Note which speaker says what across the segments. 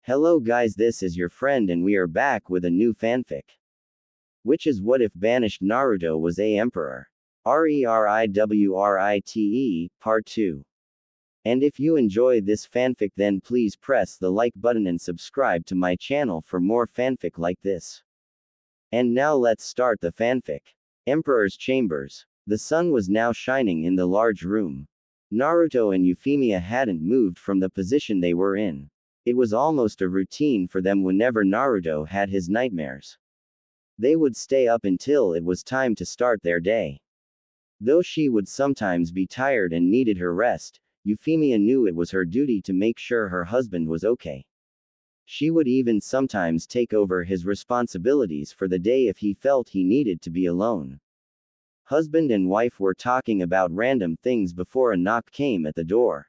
Speaker 1: Hello guys, this is your friend and we are back with a new fanfic. Which is what if Banished Naruto was a emperor? RERIWRITE, Part 2. And if you enjoy this fanfic then please press the like button and subscribe to my channel for more fanfic like this. And now let's start the fanfic. Emperor's Chambers. The sun was now shining in the large room. Naruto and Euphemia hadn't moved from the position they were in. It was almost a routine for them whenever Naruto had his nightmares. They would stay up until it was time to start their day. Though she would sometimes be tired and needed her rest, Euphemia knew it was her duty to make sure her husband was okay. She would even sometimes take over his responsibilities for the day if he felt he needed to be alone. Husband and wife were talking about random things before a knock came at the door.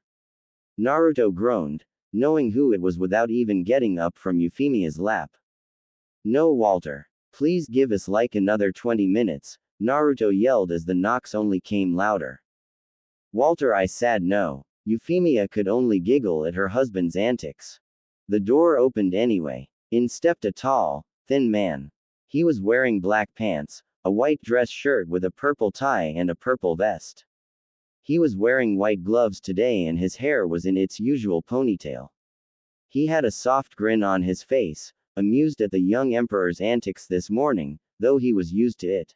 Speaker 1: Naruto groaned, knowing who it was without even getting up from Euphemia's lap. No, Walter. Please give us like another 20 minutes, Naruto yelled as the knocks only came louder. Walter, I said no. Euphemia could only giggle at her husband's antics. The door opened anyway. In stepped a tall, thin man. He was wearing black pants, a white dress shirt with a purple tie and a purple vest. He was wearing white gloves today and his hair was in its usual ponytail. He had a soft grin on his face, amused at the young emperor's antics this morning, though he was used to it.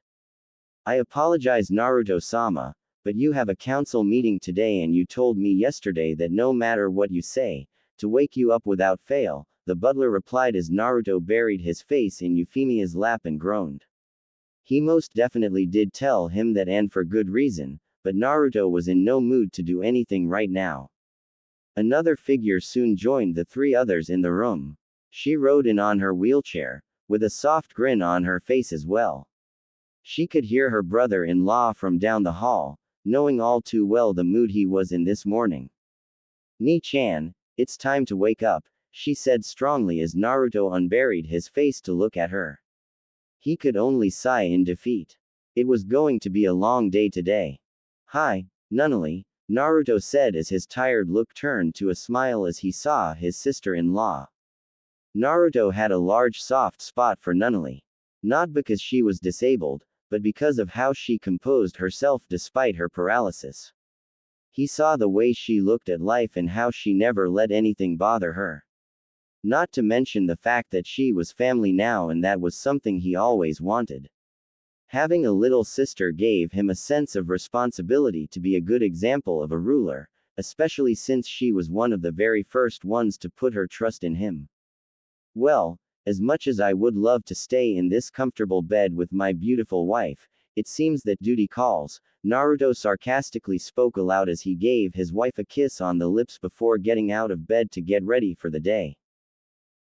Speaker 1: I apologize, Naruto-sama, but you have a council meeting today and you told me yesterday that no matter what you say, to wake you up without fail, the butler replied as Naruto buried his face in Euphemia's lap and groaned. He most definitely did tell him that, and for good reason, but Naruto was in no mood to do anything right now. Another figure soon joined the three others in the room. She rode in on her wheelchair, with a soft grin on her face as well. She could hear her brother-in-law from down the hall, knowing all too well the mood he was in this morning. Ni-chan, it's time to wake up, she said strongly as Naruto unburied his face to look at her. He could only sigh in defeat. It was going to be a long day today. Hi, Nunnally, Naruto said as his tired look turned to a smile as he saw his sister-in-law. Naruto had a large soft spot for Nunnally. Not because she was disabled, but because of how she composed herself despite her paralysis. He saw the way she looked at life and how she never let anything bother her. Not to mention the fact that she was family now, and that was something he always wanted. Having a little sister gave him a sense of responsibility to be a good example of a ruler, especially since she was one of the very first ones to put her trust in him. Well, as much as I would love to stay in this comfortable bed with my beautiful wife, it seems that duty calls, Naruto sarcastically spoke aloud as he gave his wife a kiss on the lips before getting out of bed to get ready for the day.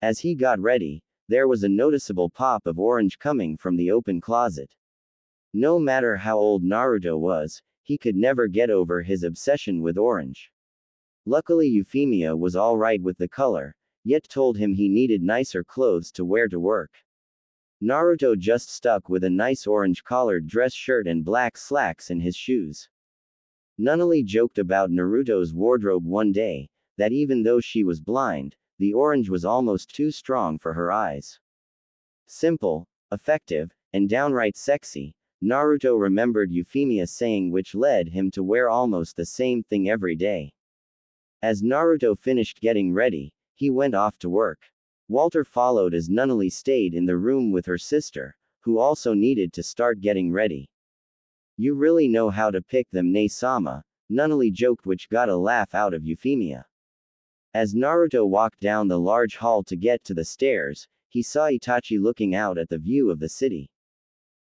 Speaker 1: As he got ready, there was a noticeable pop of orange coming from the open closet. No matter how old Naruto was, he could never get over his obsession with orange. Luckily Euphemia was alright with the color, yet told him he needed nicer clothes to wear to work. Naruto just stuck with a nice orange-collared dress shirt and black slacks in his shoes. Nunnally joked about Naruto's wardrobe one day, that even though she was blind, the orange was almost too strong for her eyes. Simple, effective, and downright sexy, Naruto remembered Euphemia saying, which led him to wear almost the same thing every day. As Naruto finished getting ready, he went off to work. Walter followed as Nunnally stayed in the room with her sister, who also needed to start getting ready. You really know how to pick them, Ne-sama, Nunnally joked, which got a laugh out of Euphemia. As Naruto walked down the large hall to get to the stairs, he saw Itachi looking out at the view of the city.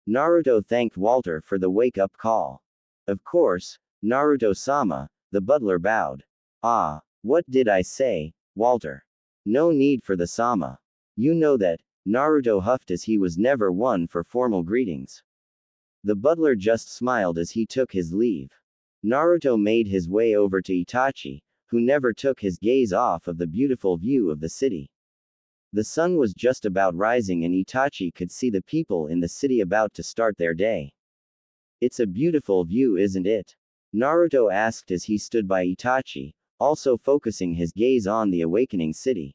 Speaker 1: Naruto thanked Walter for the wake-up call. Of course, Naruto-sama, the butler bowed. Ah, what did I say, Walter? No need for the sama. You know that, Naruto huffed as he was never one for formal greetings. The butler just smiled as he took his leave. Naruto made his way over to Itachi, who never took his gaze off of the beautiful view of the city. The sun was just about rising and Itachi could see the people in the city about to start their day. It's a beautiful view, isn't it? Naruto asked as he stood by Itachi, also focusing his gaze on the awakening city.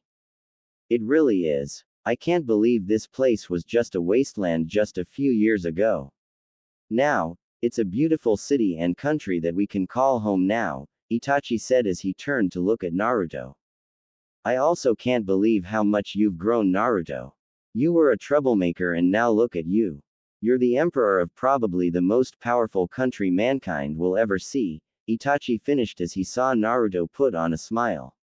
Speaker 1: It really is. I can't believe this place was just a wasteland just a few years ago. Now, it's a beautiful city and country that we can call home now, Itachi said as he turned to look at Naruto. I also can't believe how much you've grown, Naruto. You were a troublemaker and now look at you. You're the emperor of probably the most powerful country mankind will ever see, Itachi finished as he saw Naruto put on a smile.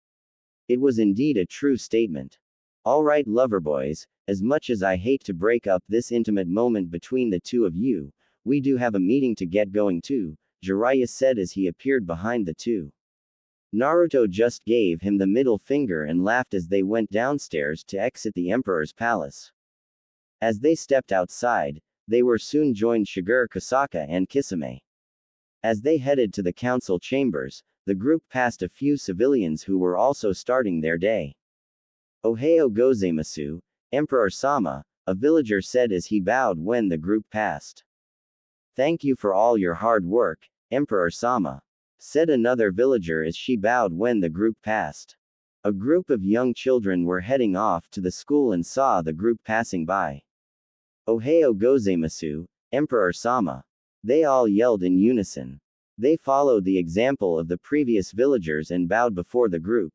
Speaker 1: It was indeed a true statement. Alright, lover boys, as much as I hate to break up this intimate moment between the two of you, we do have a meeting to get going to, Jiraiya said as he appeared behind the two. Naruto just gave him the middle finger and laughed as they went downstairs to exit the emperor's palace. As they stepped outside, they were soon joined Shiger Kosaka and Kisame. As they headed to the council chambers, the group passed a few civilians who were also starting their day. Ohayo gozaimasu, Emperor-sama, a villager said as he bowed when the group passed. Thank you for all your hard work, Emperor-sama, said another villager as she bowed when the group passed. A group of young children were heading off to the school and saw the group passing by. Ohayo gozaimasu, Emperor-sama. They all yelled in unison. They followed the example of the previous villagers and bowed before the group.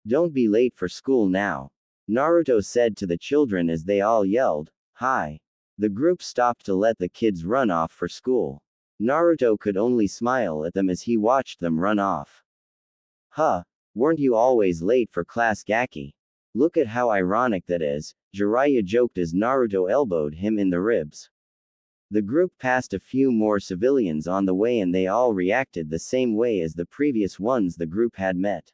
Speaker 1: Don't be late for school now, Naruto said to the children as they all yelled, "Hi." The group stopped to let the kids run off for school. Naruto could only smile at them as he watched them run off. Huh, weren't you always late for class, Gaki? Look at how ironic that is, Jiraiya joked as Naruto elbowed him in the ribs. The group passed a few more civilians on the way and they all reacted the same way as the previous ones the group had met.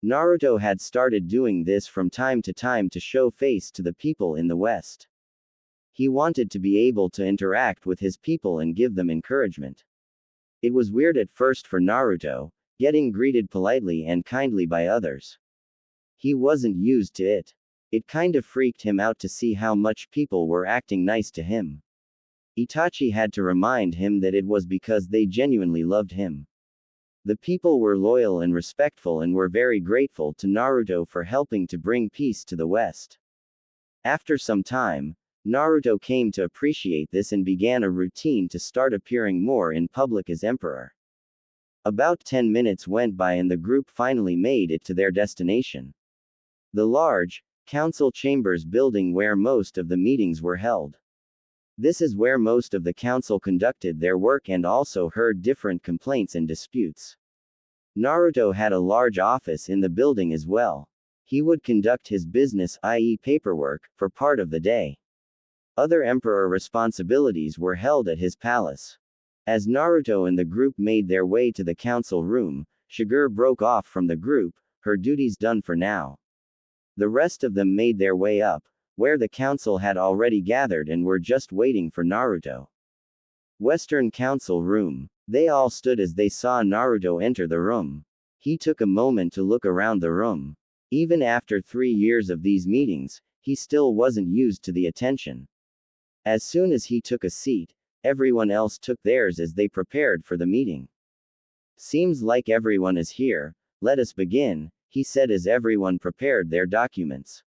Speaker 1: Naruto had started doing this from time to time to show face to the people in the West. He wanted to be able to interact with his people and give them encouragement. It was weird at first for Naruto, getting greeted politely and kindly by others. He wasn't used to it. It kind of freaked him out to see how much people were acting nice to him. Itachi had to remind him that it was because they genuinely loved him. The people were loyal and respectful and were very grateful to Naruto for helping to bring peace to the West. After some time, Naruto came to appreciate this and began a routine to start appearing more in public as emperor. About 10 minutes went by and the group finally made it to their destination. The large, council chambers building where most of the meetings were held. This is where most of the council conducted their work and also heard different complaints and disputes. Naruto had a large office in the building as well. He would conduct his business, i.e. paperwork, for part of the day. Other emperor responsibilities were held at his palace. As Naruto and the group made their way to the council room, Shiger broke off from the group, her duties done for now. The rest of them made their way up, where the council had already gathered and were just waiting for Naruto. Western Council Room. They all stood as they saw Naruto enter the room. He took a moment to look around the room. Even after 3 years of these meetings, he still wasn't used to the attention. As soon as he took a seat, everyone else took theirs as they prepared for the meeting. Seems like everyone is here, let us begin, he said as everyone prepared their documents.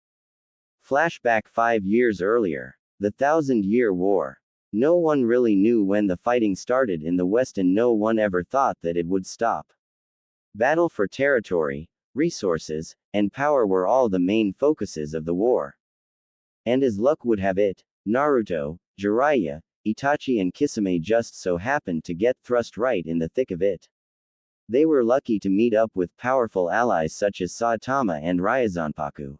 Speaker 1: Flashback 5 years earlier. The Thousand-Year War. No one really knew when the fighting started in the West and no one ever thought that it would stop. Battle for territory, resources, and power were all the main focuses of the war. And as luck would have it, Naruto, Jiraiya, Itachi and Kisame just so happened to get thrust right in the thick of it. They were lucky to meet up with powerful allies such as Saitama and Ryuzanpaku.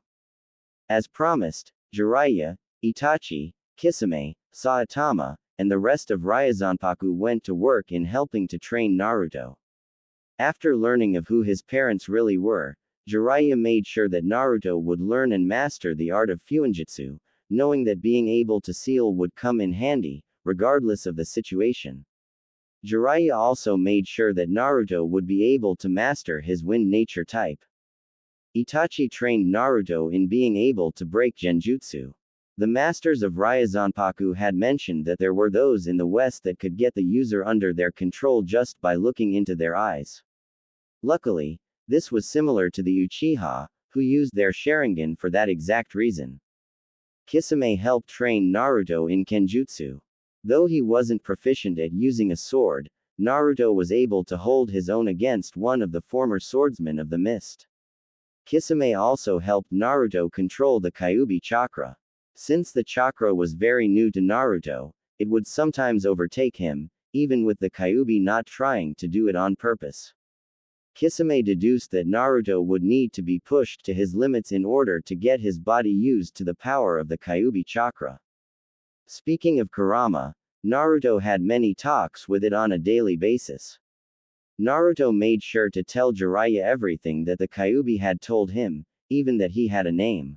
Speaker 1: As promised, Jiraiya, Itachi, Kisame, Saitama, and the rest of Ryuzanpaku went to work in helping to train Naruto. After learning of who his parents really were, Jiraiya made sure that Naruto would learn and master the art of fuinjutsu, knowing that being able to seal would come in handy, regardless of the situation. Jiraiya also made sure that Naruto would be able to master his wind nature type. Itachi trained Naruto in being able to break genjutsu. The masters of Ryuzanpaku had mentioned that there were those in the West that could get the user under their control just by looking into their eyes. Luckily, this was similar to the Uchiha, who used their Sharingan for that exact reason. Kisame helped train Naruto in Kenjutsu. Though he wasn't proficient at using a sword, Naruto was able to hold his own against one of the former swordsmen of the mist. Kisame also helped Naruto control the Kyuubi chakra. Since the chakra was very new to Naruto, it would sometimes overtake him, even with the Kyuubi not trying to do it on purpose. Kisame deduced that Naruto would need to be pushed to his limits in order to get his body used to the power of the Kyuubi chakra. Speaking of Kurama, Naruto had many talks with it on a daily basis. Naruto made sure to tell Jiraiya everything that the Kyuubi had told him, even that he had a name.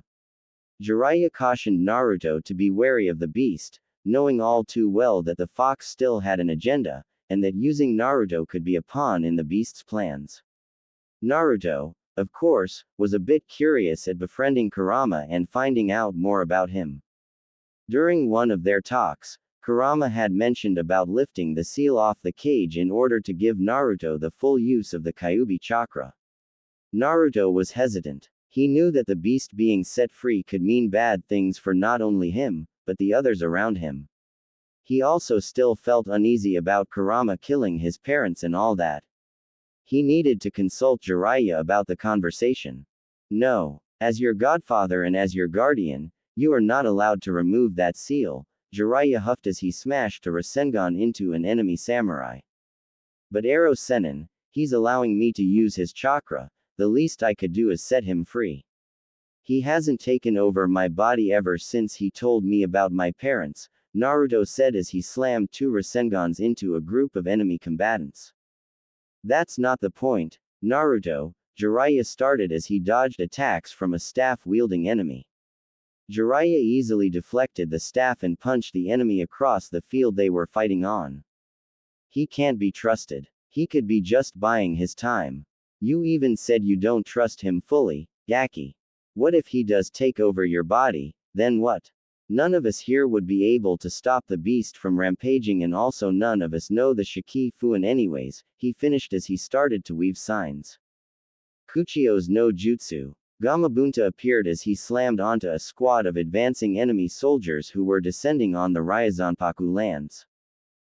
Speaker 1: Jiraiya cautioned Naruto to be wary of the beast, knowing all too well that the fox still had an agenda, and that using Naruto could be a pawn in the beast's plans. Naruto, of course, was a bit curious at befriending Kurama and finding out more about him. During one of their talks, Kurama had mentioned about lifting the seal off the cage in order to give Naruto the full use of the Kyuubi chakra. Naruto was hesitant. He knew that the beast being set free could mean bad things for not only him, but the others around him. He also still felt uneasy about Kurama killing his parents and all that. He needed to consult Jiraiya about the conversation. No, as your godfather and as your guardian, you are not allowed to remove that seal, Jiraiya huffed as he smashed a Rasengan into an enemy samurai. But Arrow Sennin, he's allowing me to use his chakra, the least I could do is set him free. He hasn't taken over my body ever since he told me about my parents, Naruto said as he slammed 2 Rasengans into a group of enemy combatants. That's not the point, Naruto, Jiraiya started as he dodged attacks from a staff-wielding enemy. Jiraiya easily deflected the staff and punched the enemy across the field they were fighting on. He can't be trusted. He could be just buying his time. You even said you don't trust him fully, Gaki. What if he does take over your body, then what? None of us here would be able to stop the beast from rampaging, and also none of us know the Shiki Fuin anyways, he finished as he started to weave signs. Kuchio's no jutsu. Gamabunta appeared as he slammed onto a squad of advancing enemy soldiers who were descending on the Ryazanpaku lands.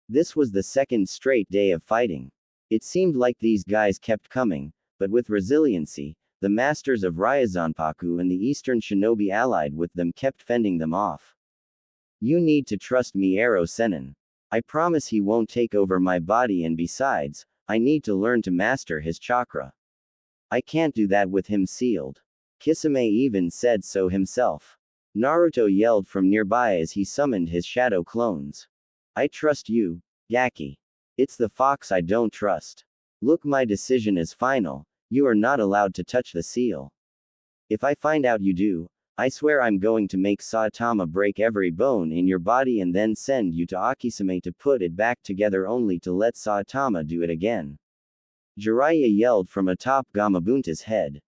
Speaker 1: This was the second straight day of fighting. It seemed like these guys kept coming, but with resiliency, the masters of Ryazanpaku and the Eastern Shinobi allied with them kept fending them off. You need to trust me, Arrow Sennin. I promise he won't take over my body, and besides, I need to learn to master his chakra. I can't do that with him sealed. Kisame even said so himself. Naruto yelled from nearby as he summoned his shadow clones. I trust you, Gaki. It's the fox I don't trust. Look, my decision is final. You are not allowed to touch the seal. If I find out you do, I swear I'm going to make Saitama break every bone in your body and then send you to Akisame to put it back together only to let Saitama do it again. Jiraiya yelled from atop Gamabunta's head.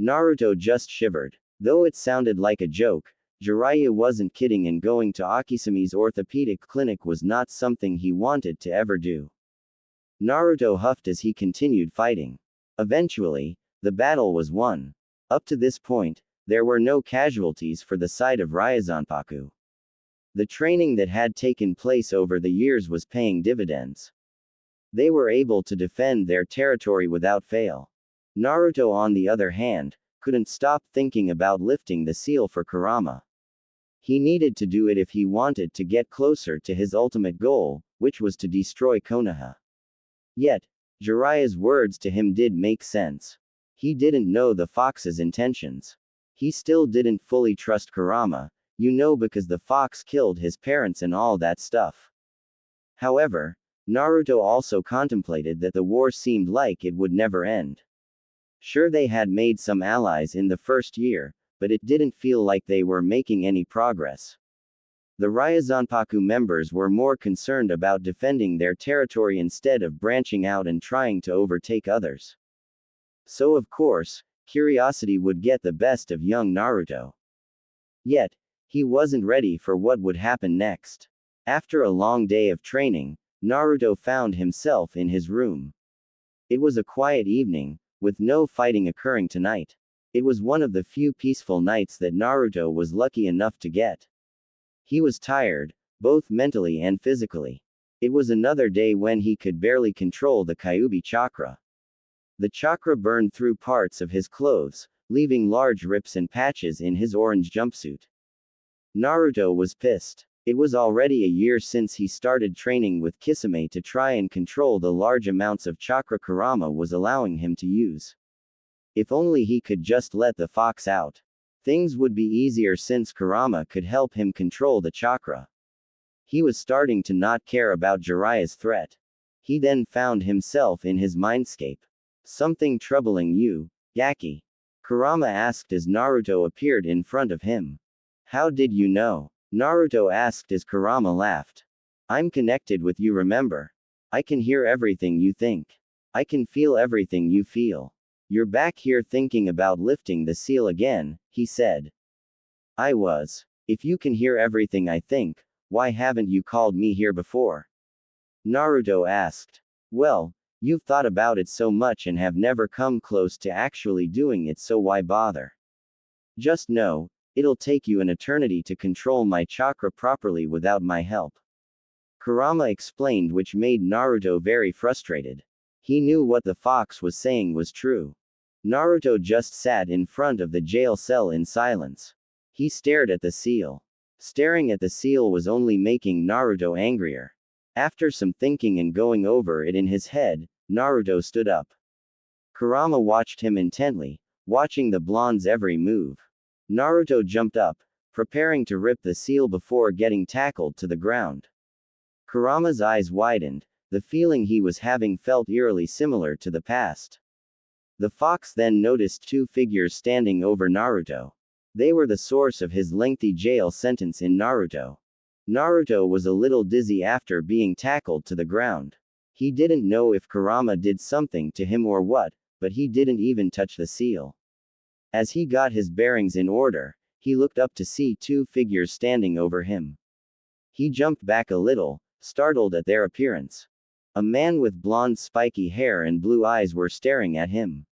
Speaker 1: Naruto just shivered. Though it sounded like a joke, Jiraiya wasn't kidding, and going to Akisame's orthopedic clinic was not something he wanted to ever do. Naruto huffed as he continued fighting. Eventually, the battle was won. Up to this point, there were no casualties for the side of Ryazanpaku. The training that had taken place over the years was paying dividends. They were able to defend their territory without fail. Naruto, on the other hand, couldn't stop thinking about lifting the seal for Kurama. He needed to do it if he wanted to get closer to his ultimate goal, which was to destroy Konaha. Yet, Jiraiya's words to him did make sense. He didn't know the fox's intentions. He still didn't fully trust Kurama, because the fox killed his parents and all that stuff. However, Naruto also contemplated that the war seemed like it would never end. Sure, they had made some allies in the first year, but it didn't feel like they were making any progress. The Ryazanpaku members were more concerned about defending their territory instead of branching out and trying to overtake others. So of course, curiosity would get the best of young Naruto. Yet, he wasn't ready for what would happen next. After a long day of training, Naruto found himself in his room. It was a quiet evening, with no fighting occurring tonight. It was one of the few peaceful nights that Naruto was lucky enough to get. He was tired, both mentally and physically. It was another day when he could barely control the Kyuubi chakra. The chakra burned through parts of his clothes, leaving large rips and patches in his orange jumpsuit. Naruto was pissed. It was already a year since he started training with Kisame to try and control the large amounts of chakra Kurama was allowing him to use. If only he could just let the fox out. Things would be easier since Kurama could help him control the chakra. He was starting to not care about Jiraiya's threat. He then found himself in his mindscape. Something troubling you, Gaki? Kurama asked as Naruto appeared in front of him. How did you know? Naruto asked as Kurama laughed. I'm connected with you, remember? I can hear everything you think. I can feel everything you feel. You're back here thinking about lifting the seal again, he said. I was. If you can hear everything I think, why haven't you called me here before? Naruto asked. Well, you've thought about it so much and have never come close to actually doing it, so why bother? Just know, it'll take you an eternity to control my chakra properly without my help. Kurama explained, which made Naruto very frustrated. He knew what the fox was saying was true. Naruto just sat in front of the jail cell in silence. He stared at the seal. Staring at the seal was only making Naruto angrier. After some thinking and going over it in his head, Naruto stood up. Kurama watched him intently, watching the blonde's every move. Naruto jumped up, preparing to rip the seal before getting tackled to the ground. Kurama's eyes widened. The feeling he was having felt eerily similar to the past. The fox then noticed two figures standing over Naruto. They were the source of his lengthy jail sentence in Naruto. Naruto was a little dizzy after being tackled to the ground. He didn't know if Kurama did something to him or what, but he didn't even touch the seal. As he got his bearings in order, he looked up to see two figures standing over him. He jumped back a little, startled at their appearance. A man with blonde spiky hair and blue eyes were staring at him.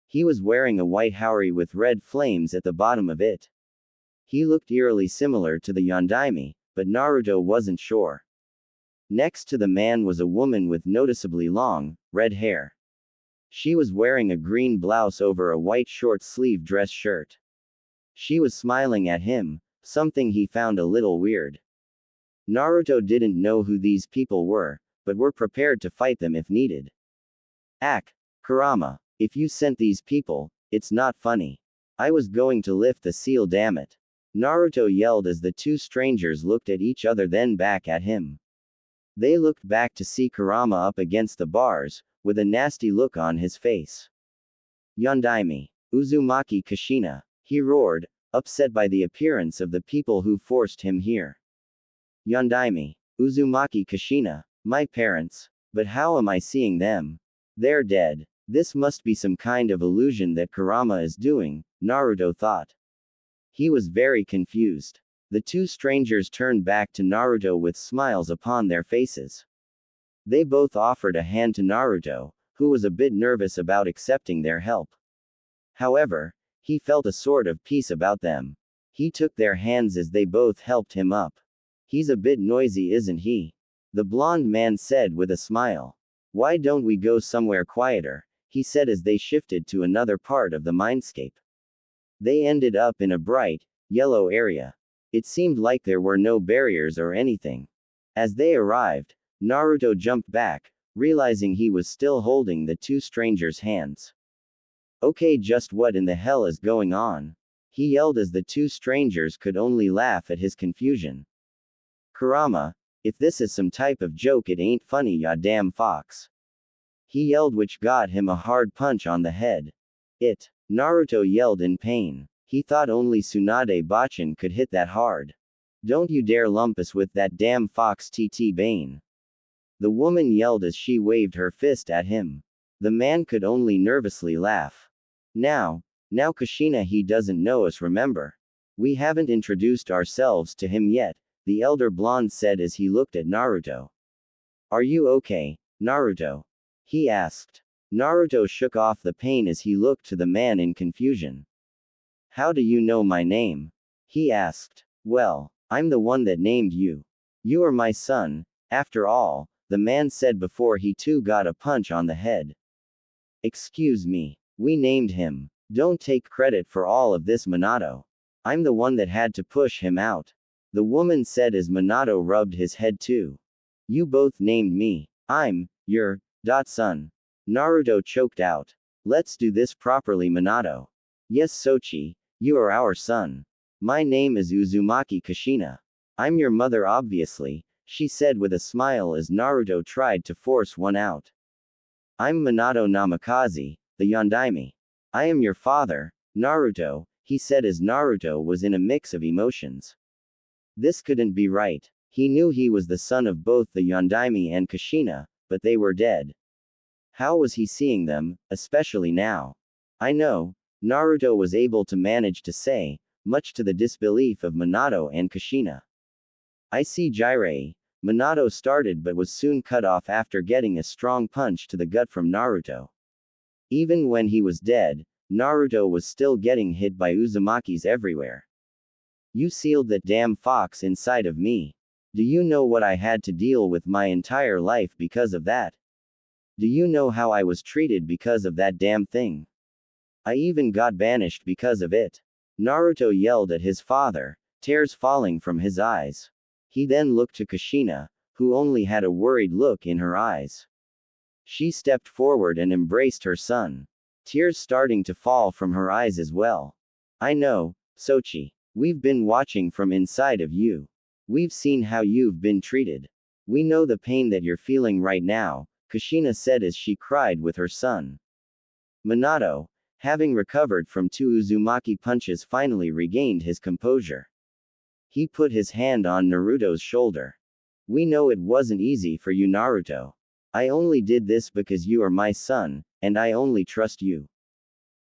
Speaker 1: He was wearing a white haori with red flames at the bottom of it. He looked eerily similar to the Yondaime, but Naruto wasn't sure. Next to the man was a woman with noticeably long, red hair. She was wearing a green blouse over a white short-sleeved dress shirt. She was smiling at him, something he found a little weird. Naruto didn't know who these people were, but were prepared to fight them if needed. Kurama, if you sent these people, it's not funny. I was going to lift the seal, damn it. Naruto yelled as the two strangers looked at each other then back at him. They looked back to see Kurama up against the bars, with a nasty look on his face. Yondaime, Uzumaki Kushina, he roared, upset by the appearance of the people who forced him here. Yondaime, Uzumaki Kushina, my parents. But how am I seeing them? They're dead. This must be some kind of illusion that Kurama is doing, Naruto thought. He was very confused. The two strangers turned back to Naruto with smiles upon their faces. They both offered a hand to Naruto, who was a bit nervous about accepting their help. However, he felt a sort of peace about them. He took their hands as they both helped him up. He's a bit noisy, isn't he? The blonde man said with a smile. Why don't we go somewhere quieter? He said as they shifted to another part of the mindscape. They ended up in a bright, yellow area. It seemed like there were no barriers or anything. As they arrived, Naruto jumped back, realizing he was still holding the two strangers' hands. Okay, just what in the hell is going on? He yelled as the two strangers could only laugh at his confusion. Kurama, if this is some type of joke, it ain't funny, ya damn fox. He yelled, which got him a hard punch on the head. Naruto yelled in pain. He thought only Tsunade Bachin could hit that hard. Don't you dare lump us with that damn fox, TT Bane. The woman yelled as she waved her fist at him. The man could only nervously laugh. Now Kushina, he doesn't know us, remember? We haven't introduced ourselves to him yet, the elder blonde said as he looked at Naruto. Are you okay, Naruto? He asked. Naruto shook off the pain as he looked to the man in confusion. How do you know my name? He asked. Well, I'm the one that named you. You are my son, after all, the man said before he too got a punch on the head. Excuse me. We named him. Don't take credit for all of this, Minato. I'm the one that had to push him out. The woman said as Minato rubbed his head too. You both named me. I'm your son. Naruto choked out. Let's do this properly, Minato. Yes, Sochi, you are our son. My name is Uzumaki Kushina. I'm your mother, obviously, she said with a smile as Naruto tried to force one out. I'm Minato Namikaze, the Yondaime. I am your father, Naruto, he said as Naruto was in a mix of emotions. This couldn't be right. He knew he was the son of both the Yondaime and Kushina, but they were dead. How was he seeing them, especially now? I know, Naruto was able to manage to say, much to the disbelief of Minato and Kushina. I see, Jiraiya. Minato started but was soon cut off after getting a strong punch to the gut from Naruto. Even when he was dead, Naruto was still getting hit by Uzumakis everywhere. You sealed that damn fox inside of me. Do you know what I had to deal with my entire life because of that? Do you know how I was treated because of that damn thing? I even got banished because of it. Naruto yelled at his father, tears falling from his eyes. He then looked to Kushina, who only had a worried look in her eyes. She stepped forward and embraced her son. Tears starting to fall from her eyes as well. I know, Sochi. We've been watching from inside of you. We've seen how you've been treated. We know the pain that you're feeling right now, Kushina said as she cried with her son. Minato, having recovered from two Uzumaki punches, finally regained his composure. He put his hand on Naruto's shoulder. We know it wasn't easy for you, Naruto. I only did this because you are my son, and I only trust you.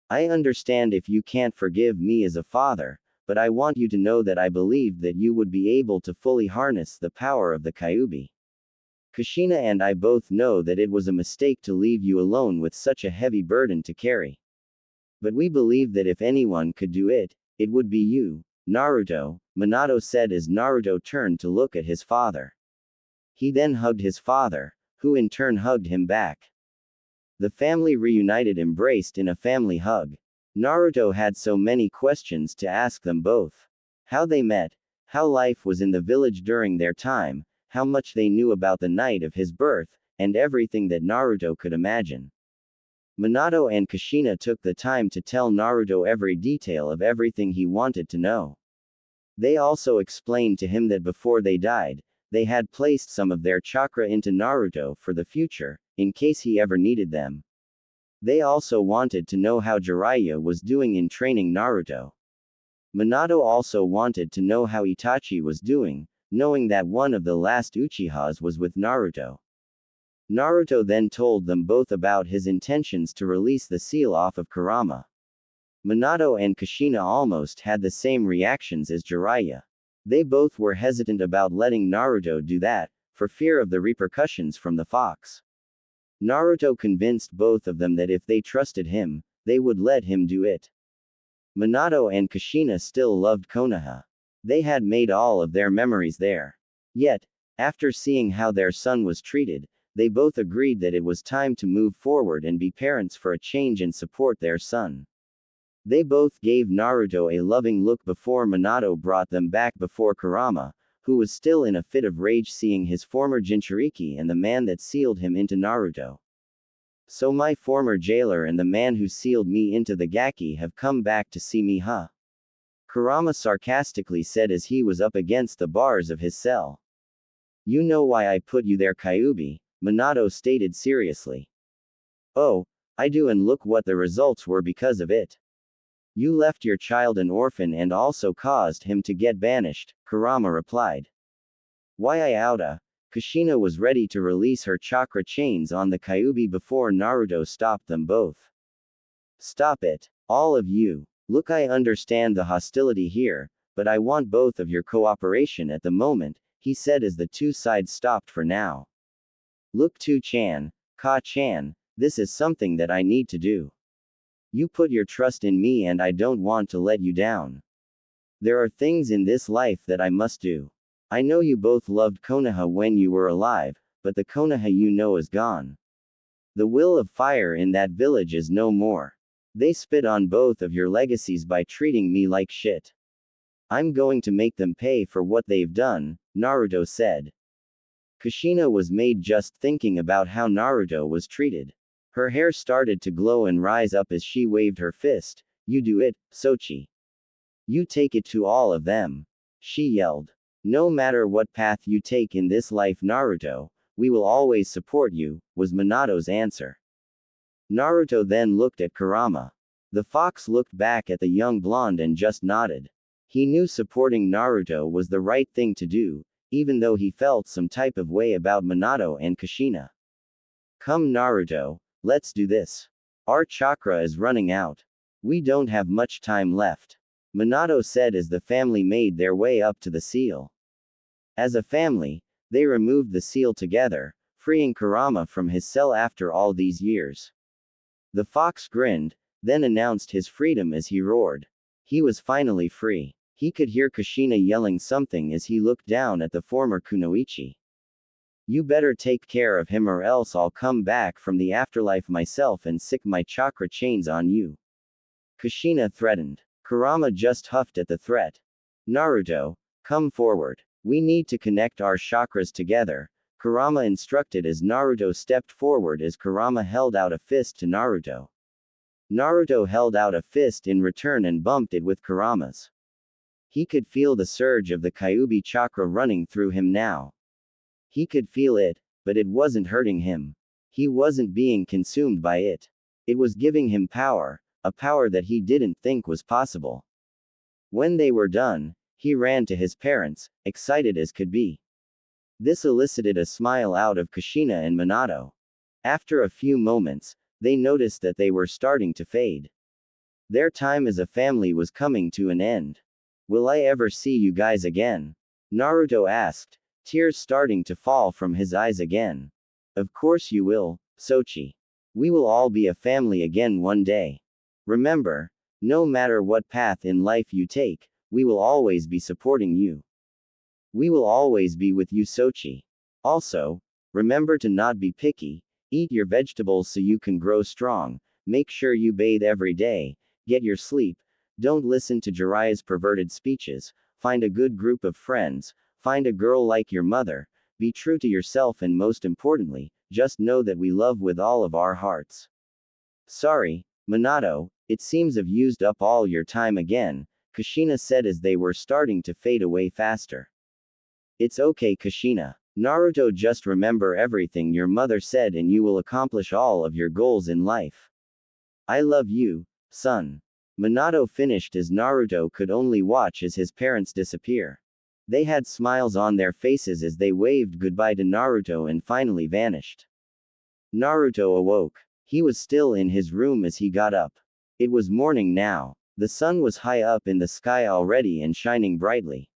Speaker 1: I understand if you can't forgive me as a father, but I want you to know that I believed that you would be able to fully harness the power of the Kyuubi. Kushina and I both know that it was a mistake to leave you alone with such a heavy burden to carry. But we believe that if anyone could do it, it would be you, Naruto, Minato said as Naruto turned to look at his father. He then hugged his father, who in turn hugged him back. The family reunited, embraced in a family hug. Naruto had so many questions to ask them both. How they met, how life was in the village during their time, how much they knew about the night of his birth, and everything that Naruto could imagine. Minato and Kushina took the time to tell Naruto every detail of everything he wanted to know. They also explained to him that before they died, they had placed some of their chakra into Naruto for the future, in case he ever needed them. They also wanted to know how Jiraiya was doing in training Naruto. Minato also wanted to know how Itachi was doing, knowing that one of the last Uchihas was with Naruto. Naruto then told them both about his intentions to release the seal off of Kurama. Minato and Kushina almost had the same reactions as Jiraiya. They both were hesitant about letting Naruto do that, for fear of the repercussions from the fox. Naruto convinced both of them that if they trusted him, they would let him do it. Minato and Kushina still loved Konaha. They had made all of their memories there. Yet, after seeing how their son was treated, they both agreed that it was time to move forward and be parents for a change and support their son. They both gave Naruto a loving look before Minato brought them back before Kurama, who was still in a fit of rage seeing his former Jinchuriki and the man that sealed him into Naruto. So my former jailer and the man who sealed me into the Gaki have come back to see me, huh? Kurama sarcastically said as he was up against the bars of his cell. You know why I put you there, Kyuubi, Minato stated seriously. Oh, I do, and look what the results were because of it. You left your child an orphan and also caused him to get banished, Kurama replied. Why Iota? Kushina was ready to release her chakra chains on the Kyuubi before Naruto stopped them both. Stop it. All of you. Look, I understand the hostility here, but I want both of your cooperation at the moment, he said as the two sides stopped for now. Look, To-chan, Ka-chan, this is something that I need to do. You put your trust in me and I don't want to let you down. There are things in this life that I must do. I know you both loved Konaha when you were alive, but the Konaha you know is gone. The will of fire in that village is no more. They spit on both of your legacies by treating me like shit. I'm going to make them pay for what they've done, Naruto said. Kushina was made just thinking about how Naruto was treated. Her hair started to glow and rise up as she waved her fist. You do it, Sochi. You take it to all of them. She yelled. No matter what path you take in this life, Naruto, we will always support you, was Minato's answer. Naruto then looked at Kurama. The fox looked back at the young blonde and just nodded. He knew supporting Naruto was the right thing to do, even though he felt some type of way about Minato and Kushina. Come Naruto, let's do this. Our chakra is running out. We don't have much time left. Minato said as the family made their way up to the seal. As a family, they removed the seal together, freeing Kurama from his cell after all these years. The fox grinned, then announced his freedom as he roared. He was finally free. He could hear Kushina yelling something as he looked down at the former kunoichi. You better take care of him or else I'll come back from the afterlife myself and sick my chakra chains on you. Kushina threatened. Kurama just huffed at the threat. Naruto, come forward. We need to connect our chakras together, Kurama instructed as Naruto stepped forward as Kurama held out a fist to Naruto. Naruto held out a fist in return and bumped it with Kurama's. He could feel the surge of the Kyuubi chakra running through him now. He could feel it, but it wasn't hurting him. He wasn't being consumed by it. It was giving him power, a power that he didn't think was possible. When they were done, he ran to his parents, excited as could be. This elicited a smile out of Kushina and Minato. After a few moments, they noticed that they were starting to fade. Their time as a family was coming to an end. Will I ever see you guys again? Naruto asked, tears starting to fall from his eyes again. Of course you will, Sochi. We will all be a family again one day. Remember, no matter what path in life you take, we will always be supporting you. We will always be with you, Sochi. Also, remember to not be picky, eat your vegetables so you can grow strong, make sure you bathe every day, get your sleep, don't listen to Jiraiya's perverted speeches, find a good group of friends, find a girl like your mother, be true to yourself and most importantly, just know that we love with all of our hearts. Sorry, Minato, it seems I've used up all your time again, Kushina said as they were starting to fade away faster. It's okay, Kushina. Naruto, just remember everything your mother said and you will accomplish all of your goals in life. I love you, son. Minato finished as Naruto could only watch as his parents disappear. They had smiles on their faces as they waved goodbye to Naruto and finally vanished. Naruto awoke. He was still in his room as he got up. It was morning now. The sun was high up in the sky already and shining brightly.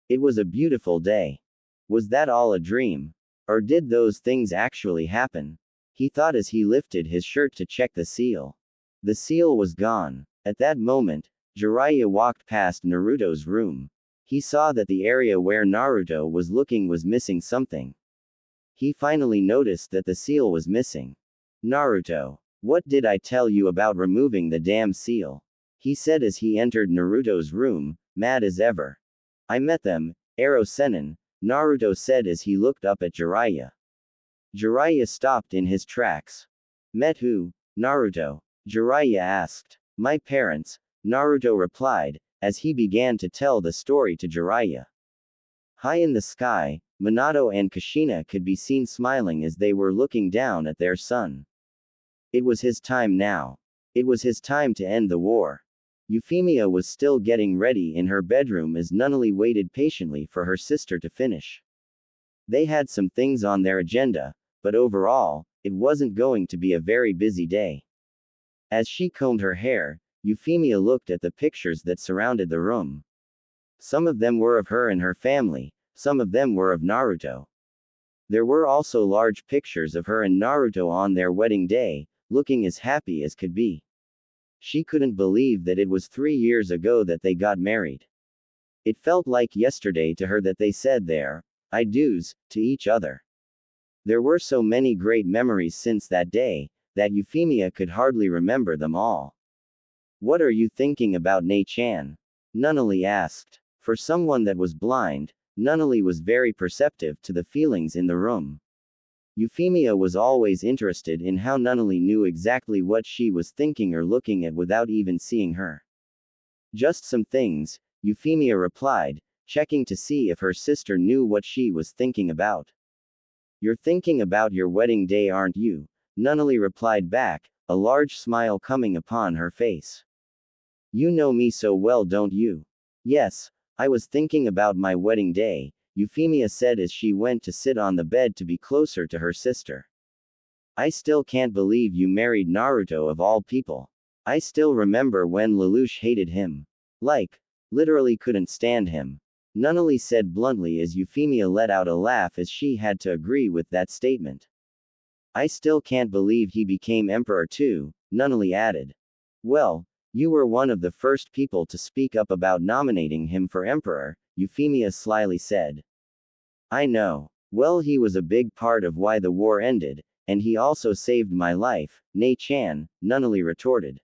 Speaker 1: It was a beautiful day. Was that all a dream? Or did those things actually happen? He thought as he lifted his shirt to check the seal. The seal was gone. At that moment, Jiraiya walked past Naruto's room. He saw that the area where Naruto was looking was missing something. He finally noticed that the seal was missing. Naruto, what did I tell you about removing the damn seal? He said as he entered Naruto's room, mad as ever. I met them, Ero Sennin, Naruto said as he looked up at Jiraiya. Jiraiya stopped in his tracks. Met who, Naruto? Jiraiya asked. My parents, Naruto replied, as he began to tell the story to Jiraiya. High in the sky, Minato and Kushina could be seen smiling as they were looking down at their son. It was his time now. It was his time to end the war. Euphemia was still getting ready in her bedroom as Nunnally waited patiently for her sister to finish. They had some things on their agenda, but overall, it wasn't going to be a very busy day. As she combed her hair, Euphemia looked at the pictures that surrounded the room. Some of them were of her and her family, some of them were of Naruto. There were also large pictures of her and Naruto on their wedding day, looking as happy as could be. She couldn't believe that it was 3 years ago that they got married. It felt like yesterday to her that they said their I do's to each other. There were so many great memories since that day, that Euphemia could hardly remember them all. What are you thinking about, Nei-chan? Nunnally asked. For someone that was blind, Nunnally was very perceptive to the feelings in the room. Euphemia was always interested in how Nunnally knew exactly what she was thinking or looking at without even seeing her. Just some things, Euphemia replied, checking to see if her sister knew what she was thinking about. You're thinking about your wedding day, aren't you? Nunnally replied back, a large smile coming upon her face. You know me so well, don't you? Yes, I was thinking about my wedding day, Euphemia said as she went to sit on the bed to be closer to her sister. I still can't believe you married Naruto of all people. I still remember when Lelouch hated him. Like, literally couldn't stand him. Nunnally said bluntly as Euphemia let out a laugh as she had to agree with that statement. I still can't believe he became emperor too, Nunnally added. Well, you were one of the first people to speak up about nominating him for emperor, Euphemia slyly said. I know. Well, he was a big part of why the war ended, and he also saved my life, Nei-chan, Nunnally retorted.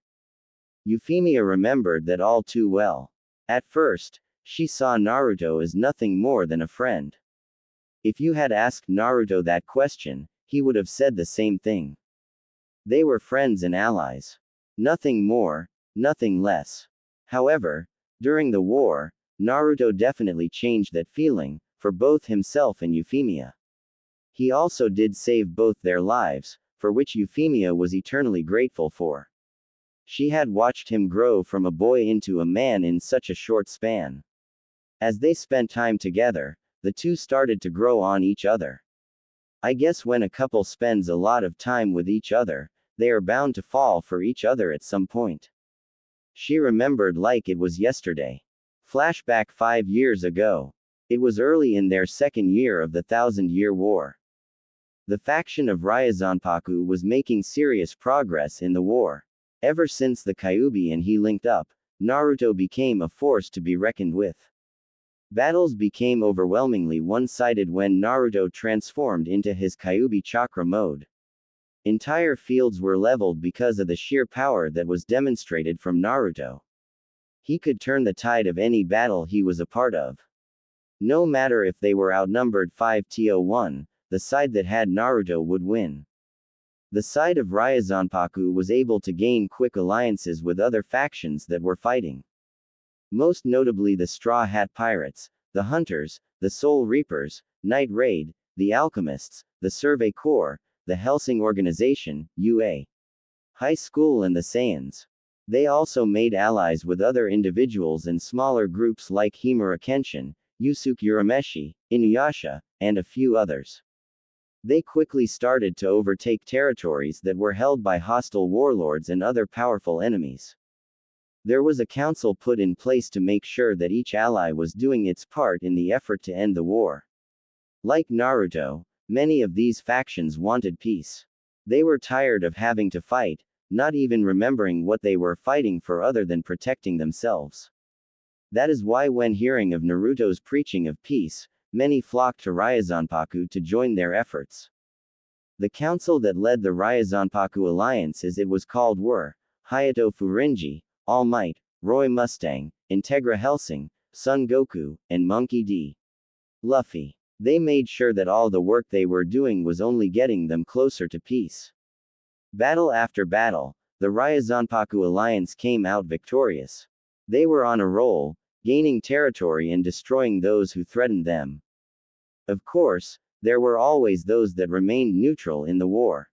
Speaker 1: Euphemia remembered that all too well. At first, she saw Naruto as nothing more than a friend. If you had asked Naruto that question, he would have said the same thing. They were friends and allies. Nothing more, nothing less. However, during the war, Naruto definitely changed that feeling, for both himself and Euphemia. He also did save both their lives, for which Euphemia was eternally grateful for. She had watched him grow from a boy into a man in such a short span. As they spent time together, the two started to grow on each other. I guess when a couple spends a lot of time with each other, they are bound to fall for each other at some point. She remembered like it was yesterday. Flashback 5 years ago. It was early in their second year of the 1,000-Year War. The faction of Ryazanpaku was making serious progress in the war. Ever since the Kyuubi and he linked up, Naruto became a force to be reckoned with. Battles became overwhelmingly one-sided when Naruto transformed into his Kyuubi chakra mode. Entire fields were leveled because of the sheer power that was demonstrated from Naruto. He could turn the tide of any battle he was a part of. No matter if they were outnumbered 5-1, the side that had Naruto would win. The side of Ryazanpaku was able to gain quick alliances with other factions that were fighting. Most notably the Straw Hat Pirates, the Hunters, the Soul Reapers, Night Raid, the Alchemists, the Survey Corps, the Helsing Organization, UA High School and the Saiyans. They also made allies with other individuals and smaller groups like Himura Kenshin, Yusuke Urameshi, Inuyasha, and a few others. They quickly started to overtake territories that were held by hostile warlords and other powerful enemies. There was a council put in place to make sure that each ally was doing its part in the effort to end the war. Like Naruto, many of these factions wanted peace. They were tired of having to fight, not even remembering what they were fighting for other than protecting themselves. That is why when hearing of Naruto's preaching of peace, many flocked to Ryazanpaku to join their efforts. The council that led the Ryazanpaku alliance as it was called were Hayato Furinji, All Might, Roy Mustang, Integra Helsing, Son Goku, and Monkey D. Luffy. They made sure that all the work they were doing was only getting them closer to peace. Battle after battle, the Ryazanpaku alliance came out victorious. They were on a roll, gaining territory and destroying those who threatened them. Of course, there were always those that remained neutral in the war.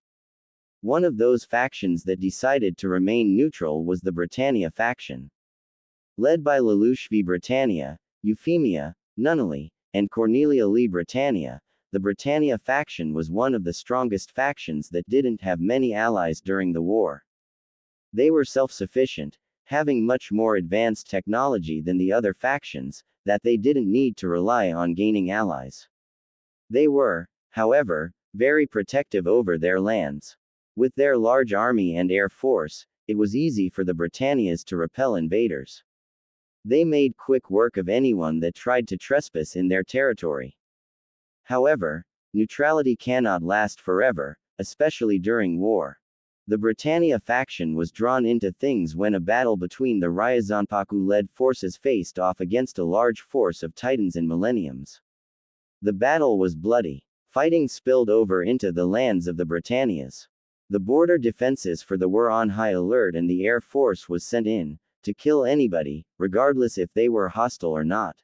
Speaker 1: One of those factions that decided to remain neutral was the Britannia faction. Led by Lelouch v Britannia, Euphemia, Nunnally, and Cornelia Lee Britannia, the Britannia faction was one of the strongest factions that didn't have many allies during the war. They were self-sufficient, having much more advanced technology than the other factions, that they didn't need to rely on gaining allies. They were, however, very protective over their lands. With their large army and air force, it was easy for the Britannias to repel invaders. They made quick work of anyone that tried to trespass in their territory. However, neutrality cannot last forever, especially during war. The Britannia faction was drawn into things when a battle between the Ryazanpaku-led forces faced off against a large force of Titans and Millenniums. The battle was bloody. Fighting spilled over into the lands of the Britannias. The border defenses for the were on high alert and the Air Force was sent in, to kill anybody, regardless if they were hostile or not.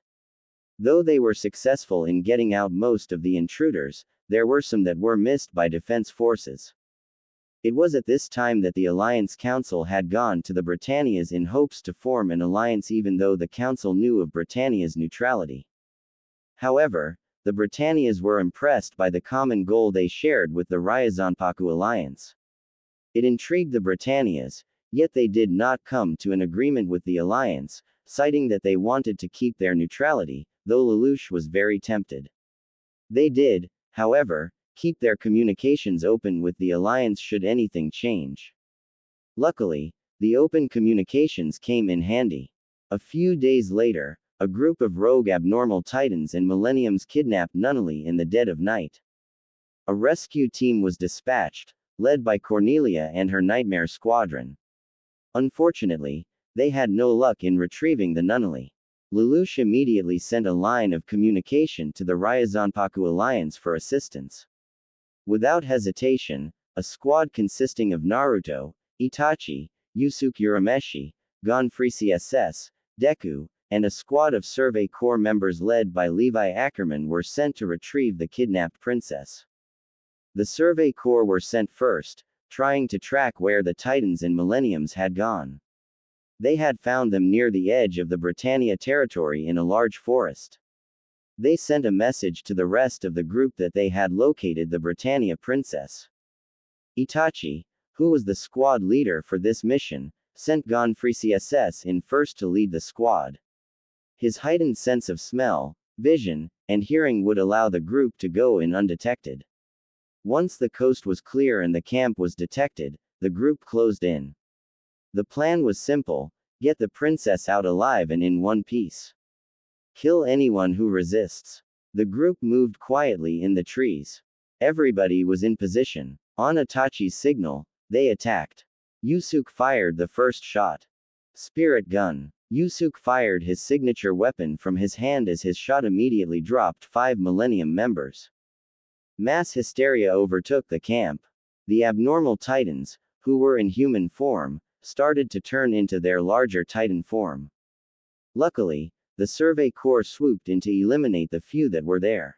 Speaker 1: Though they were successful in getting out most of the intruders, there were some that were missed by defense forces. It was at this time that the Alliance Council had gone to the Britannias in hopes to form an alliance even though the Council knew of Britannia's neutrality. However, the Britannias were impressed by the common goal they shared with the Ryazanpaku alliance. It intrigued the Britannias, yet they did not come to an agreement with the alliance, citing that they wanted to keep their neutrality, though Lelouch was very tempted. They did, however, keep their communications open with the alliance should anything change. Luckily, the open communications came in handy. A few days later, a group of rogue abnormal Titans and Millenniums kidnapped Nunnally in the dead of night. A rescue team was dispatched, led by Cornelia and her Nightmare Squadron. Unfortunately, they had no luck in retrieving the Nunnally. Lelouch immediately sent a line of communication to the Ryazanpaku alliance for assistance. Without hesitation, a squad consisting of Naruto, Itachi, Yusuke Urameshi, Gonfrisi SS, Deku, and a squad of Survey Corps members led by Levi Ackerman were sent to retrieve the kidnapped princess. The Survey Corps were sent first, trying to track where the Titans and Millenniums had gone. They had found them near the edge of the Britannia territory in a large forest. They sent a message to the rest of the group that they had located the Britannia princess. Itachi, who was the squad leader for this mission, sent Gonfrisi SS in first to lead the squad. His heightened sense of smell, vision, and hearing would allow the group to go in undetected. Once the coast was clear and the camp was detected, the group closed in. The plan was simple: get the princess out alive and in one piece. Kill anyone who resists. The group moved quietly in the trees. Everybody was in position. On Itachi's signal, they attacked. Yusuke fired the first shot. Spirit gun. Yusuke fired his signature weapon from his hand as his shot immediately dropped 5 Millennium members. Mass hysteria overtook the camp. The abnormal Titans, who were in human form, started to turn into their larger Titan form. Luckily, the Survey Corps swooped in to eliminate the few that were there.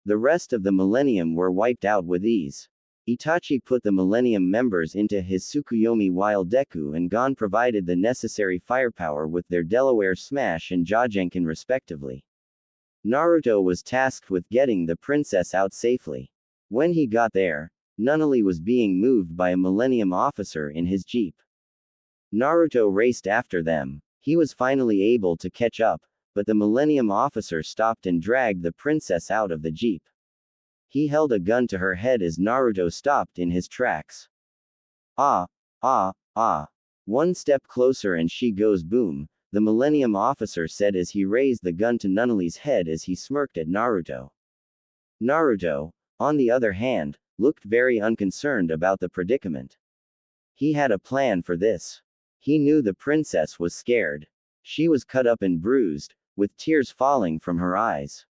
Speaker 1: The rest of the Millennium were wiped out with ease. Itachi put the Millennium members into his Tsukuyomi while Deku and Gon provided the necessary firepower with their Delaware Smash and Jajenkin respectively. Naruto was tasked with getting the princess out safely. When he got there, Nunnally was being moved by a Millennium officer in his jeep. Naruto raced after them. He was finally able to catch up, but the Millennium officer stopped and dragged the princess out of the jeep. He held a gun to her head as Naruto stopped in his tracks. Ah, ah, ah. One step closer and she goes boom, the Millennium officer said as he raised the gun to Nunnally's head as he smirked at Naruto. Naruto, on the other hand, looked very unconcerned about the predicament. He had a plan for this. He knew the princess was scared. She was cut up and bruised, with tears falling from her eyes.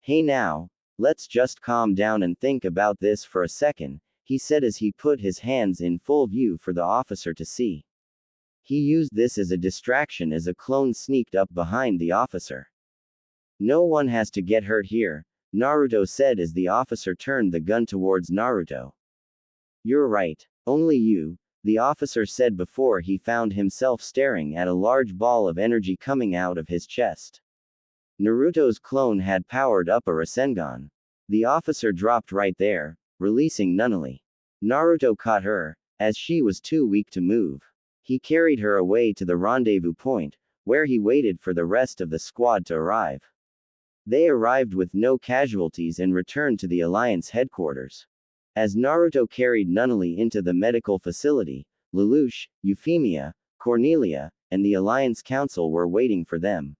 Speaker 1: Hey now, let's just calm down and think about this for a second, he said as he put his hands in full view for the officer to see. He used this as a distraction as a clone sneaked up behind the officer. No one has to get hurt here, Naruto said as the officer turned the gun towards Naruto. You're right, only you, the officer said before he found himself staring at a large ball of energy coming out of his chest. Naruto's clone had powered up a Rasengan. The officer dropped right there, releasing Nunnally. Naruto caught her, as she was too weak to move. He carried her away to the rendezvous point, where he waited for the rest of the squad to arrive. They arrived with no casualties and returned to the Alliance headquarters. As Naruto carried Nunnally into the medical facility, Lelouch, Euphemia, Cornelia, and the Alliance Council were waiting for them.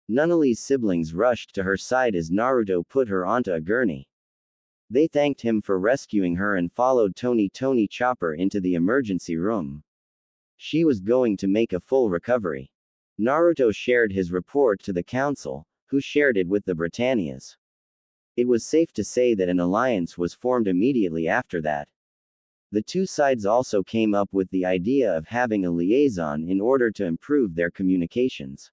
Speaker 1: Nunnally's siblings rushed to her side as Naruto put her onto a gurney. They thanked him for rescuing her and followed Tony Chopper into the emergency room. She was going to make a full recovery. Naruto shared his report to the council, who shared it with the Britannias. It was safe to say that an alliance was formed immediately after that. The two sides also came up with the idea of having a liaison in order to improve their communications.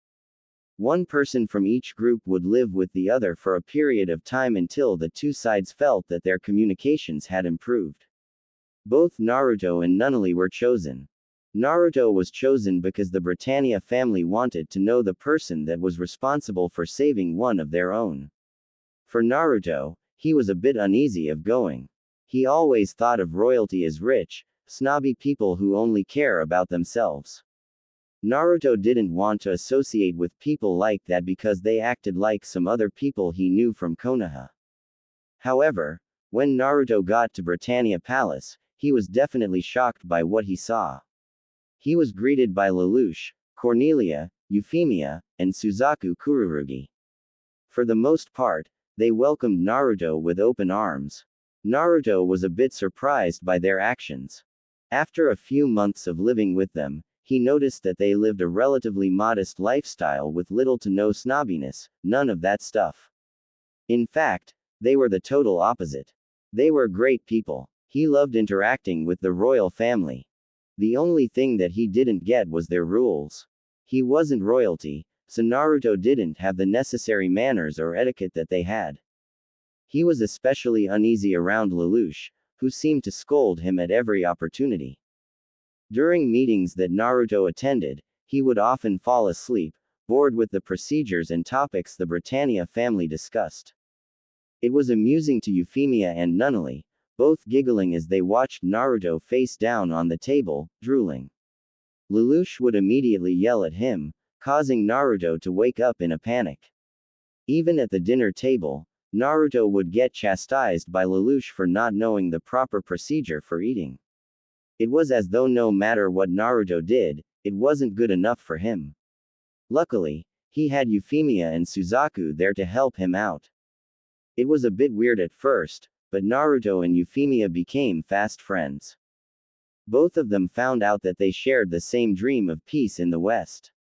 Speaker 1: One person from each group would live with the other for a period of time until the two sides felt that their communications had improved. Both Naruto and Nunnally were chosen. Naruto was chosen because the Britannia family wanted to know the person that was responsible for saving one of their own. For Naruto, he was a bit uneasy of going. He always thought of royalty as rich, snobby people who only care about themselves. Naruto didn't want to associate with people like that because they acted like some other people he knew from Konaha. However, when Naruto got to Britannia Palace, he was definitely shocked by what he saw. He was greeted by Lelouch, Cornelia, Euphemia, and Suzaku Kururugi. For the most part, they welcomed Naruto with open arms. Naruto was a bit surprised by their actions. After a few months of living with them, he noticed that they lived a relatively modest lifestyle with little to no snobbiness, none of that stuff. In fact, they were the total opposite. They were great people. He loved interacting with the royal family. The only thing that he didn't get was their rules. He wasn't royalty, so Naruto didn't have the necessary manners or etiquette that they had. He was especially uneasy around Lelouch, who seemed to scold him at every opportunity. During meetings that Naruto attended, he would often fall asleep, bored with the procedures and topics the Britannia family discussed. It was amusing to Euphemia and Nunnally, both giggling as they watched Naruto face down on the table, drooling. Lelouch would immediately yell at him, causing Naruto to wake up in a panic. Even at the dinner table, Naruto would get chastised by Lelouch for not knowing the proper procedure for eating. It was as though no matter what Naruto did, it wasn't good enough for him. Luckily, he had Euphemia and Suzaku there to help him out. It was a bit weird at first, but Naruto and Euphemia became fast friends. Both of them found out that they shared the same dream of peace in the West.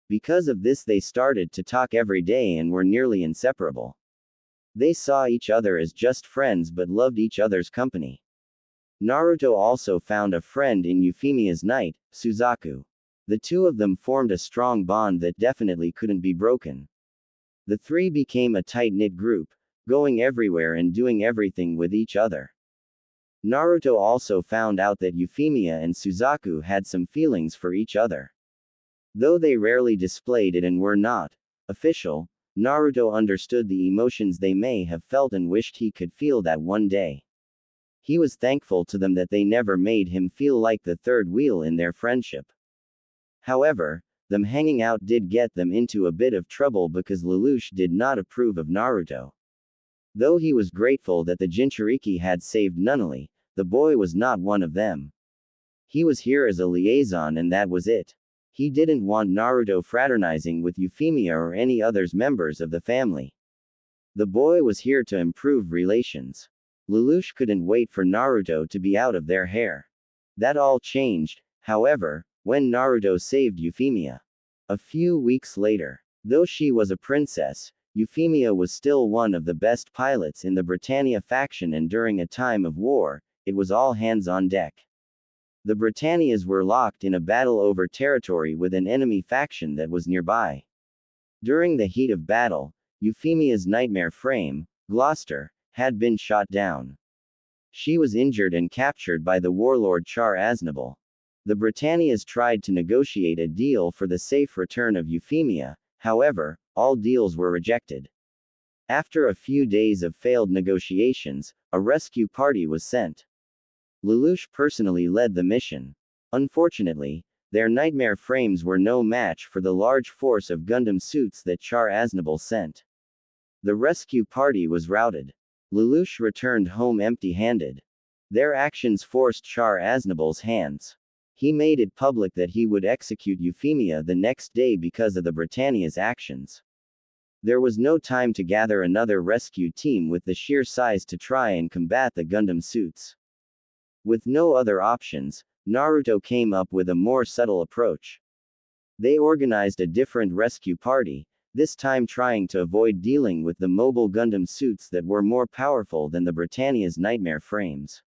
Speaker 1: Because of this, they started to talk every day and were nearly inseparable. They saw each other as just friends but loved each other's company. Naruto also found a friend in Euphemia's knight, Suzaku. The two of them formed a strong bond that definitely couldn't be broken. The three became a tight-knit group, going everywhere and doing everything with each other. Naruto also found out that Euphemia and Suzaku had some feelings for each other. Though they rarely displayed it and were not official, Naruto understood the emotions they may have felt and wished he could feel that one day. He was thankful to them that they never made him feel like the third wheel in their friendship. However, them hanging out did get them into a bit of trouble because Lelouch did not approve of Naruto. Though he was grateful that the Jinchuriki had saved Nunnally, the boy was not one of them. He was here as a liaison and that was it. He didn't want Naruto fraternizing with Euphemia or any other members of the family. The boy was here to improve relations. Lelouch couldn't wait for Naruto to be out of their hair. That all changed, however, when Naruto saved Euphemia. A few weeks later, though she was a princess, Euphemia was still one of the best pilots in the Britannia faction, and during a time of war, it was all hands on deck. The Britannias were locked in a battle over territory with an enemy faction that was nearby. During the heat of battle, Euphemia's nightmare frame, Gloucester, had been shot down. She was injured and captured by the warlord Char Aznable. The Britannias tried to negotiate a deal for the safe return of Euphemia, however, all deals were rejected. After a few days of failed negotiations, a rescue party was sent. Lelouch personally led the mission. Unfortunately, their nightmare frames were no match for the large force of Gundam suits that Char Aznable sent. The rescue party was routed. Lelouch returned home empty-handed. Their actions forced Char Aznable's hands. He made it public that he would execute Euphemia the next day because of the Britannia's actions. There was no time to gather another rescue team with the sheer size to try and combat the Gundam suits. With no other options, Naruto came up with a more subtle approach. They organized a different rescue party, this time trying to avoid dealing with the mobile Gundam suits that were more powerful than the Britannia's nightmare frames.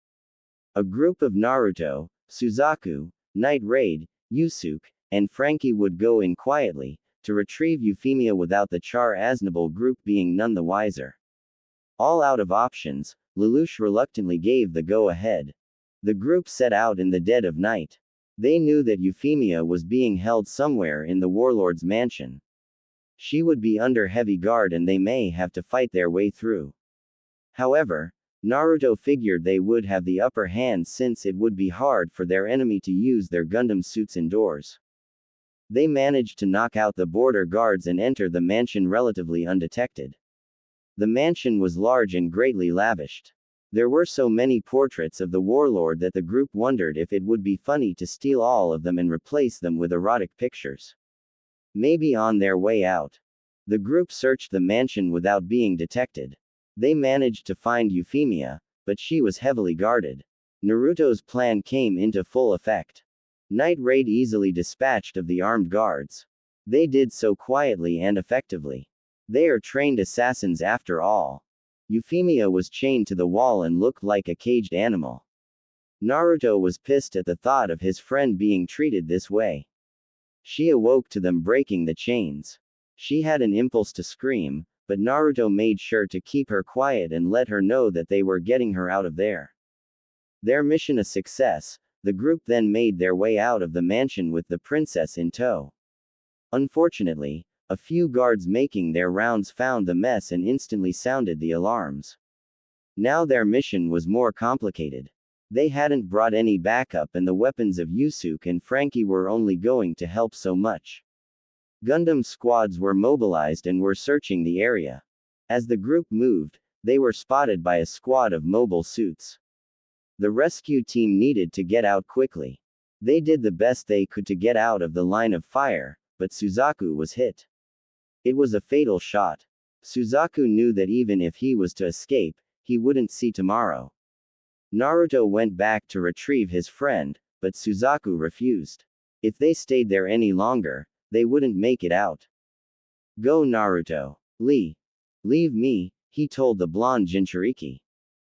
Speaker 1: A group of Naruto, Suzaku, Night Raid, Yusuke, and Frankie would go in quietly, to retrieve Euphemia without the Char Aznable group being none the wiser. All out of options, Lelouch reluctantly gave the go-ahead. The group set out in the dead of night. They knew that Euphemia was being held somewhere in the warlord's mansion. She would be under heavy guard and they may have to fight their way through. However, Naruto figured they would have the upper hand since it would be hard for their enemy to use their Gundam suits indoors. They managed to knock out the border guards and enter the mansion relatively undetected. The mansion was large and greatly lavished. There were so many portraits of the warlord that the group wondered if it would be funny to steal all of them and replace them with erotic pictures. Maybe on their way out. The group searched the mansion without being detected. They managed to find Euphemia, but she was heavily guarded. Naruto's plan came into full effect. Night Raid easily dispatched of the armed guards. They did so quietly and effectively. They are trained assassins after all. Euphemia was chained to the wall and looked like a caged animal. Naruto was pissed at the thought of his friend being treated this way. She awoke to them breaking the chains. She had an impulse to scream, but Naruto made sure to keep her quiet and let her know that they were getting her out of there. Their mission a success, the group then made their way out of the mansion with the princess in tow. Unfortunately, a few guards making their rounds found the mess and instantly sounded the alarms. Now their mission was more complicated. They hadn't brought any backup and the weapons of Yusuke and Frankie were only going to help so much. Gundam squads were mobilized and were searching the area. As the group moved, they were spotted by a squad of mobile suits. The rescue team needed to get out quickly. They did the best they could to get out of the line of fire, but Suzaku was hit. It was a fatal shot. Suzaku knew that even if he was to escape, he wouldn't see tomorrow. Naruto went back to retrieve his friend, but Suzaku refused. If they stayed there any longer, they wouldn't make it out. Go Naruto. Leave me, he told the blonde Jinchuriki.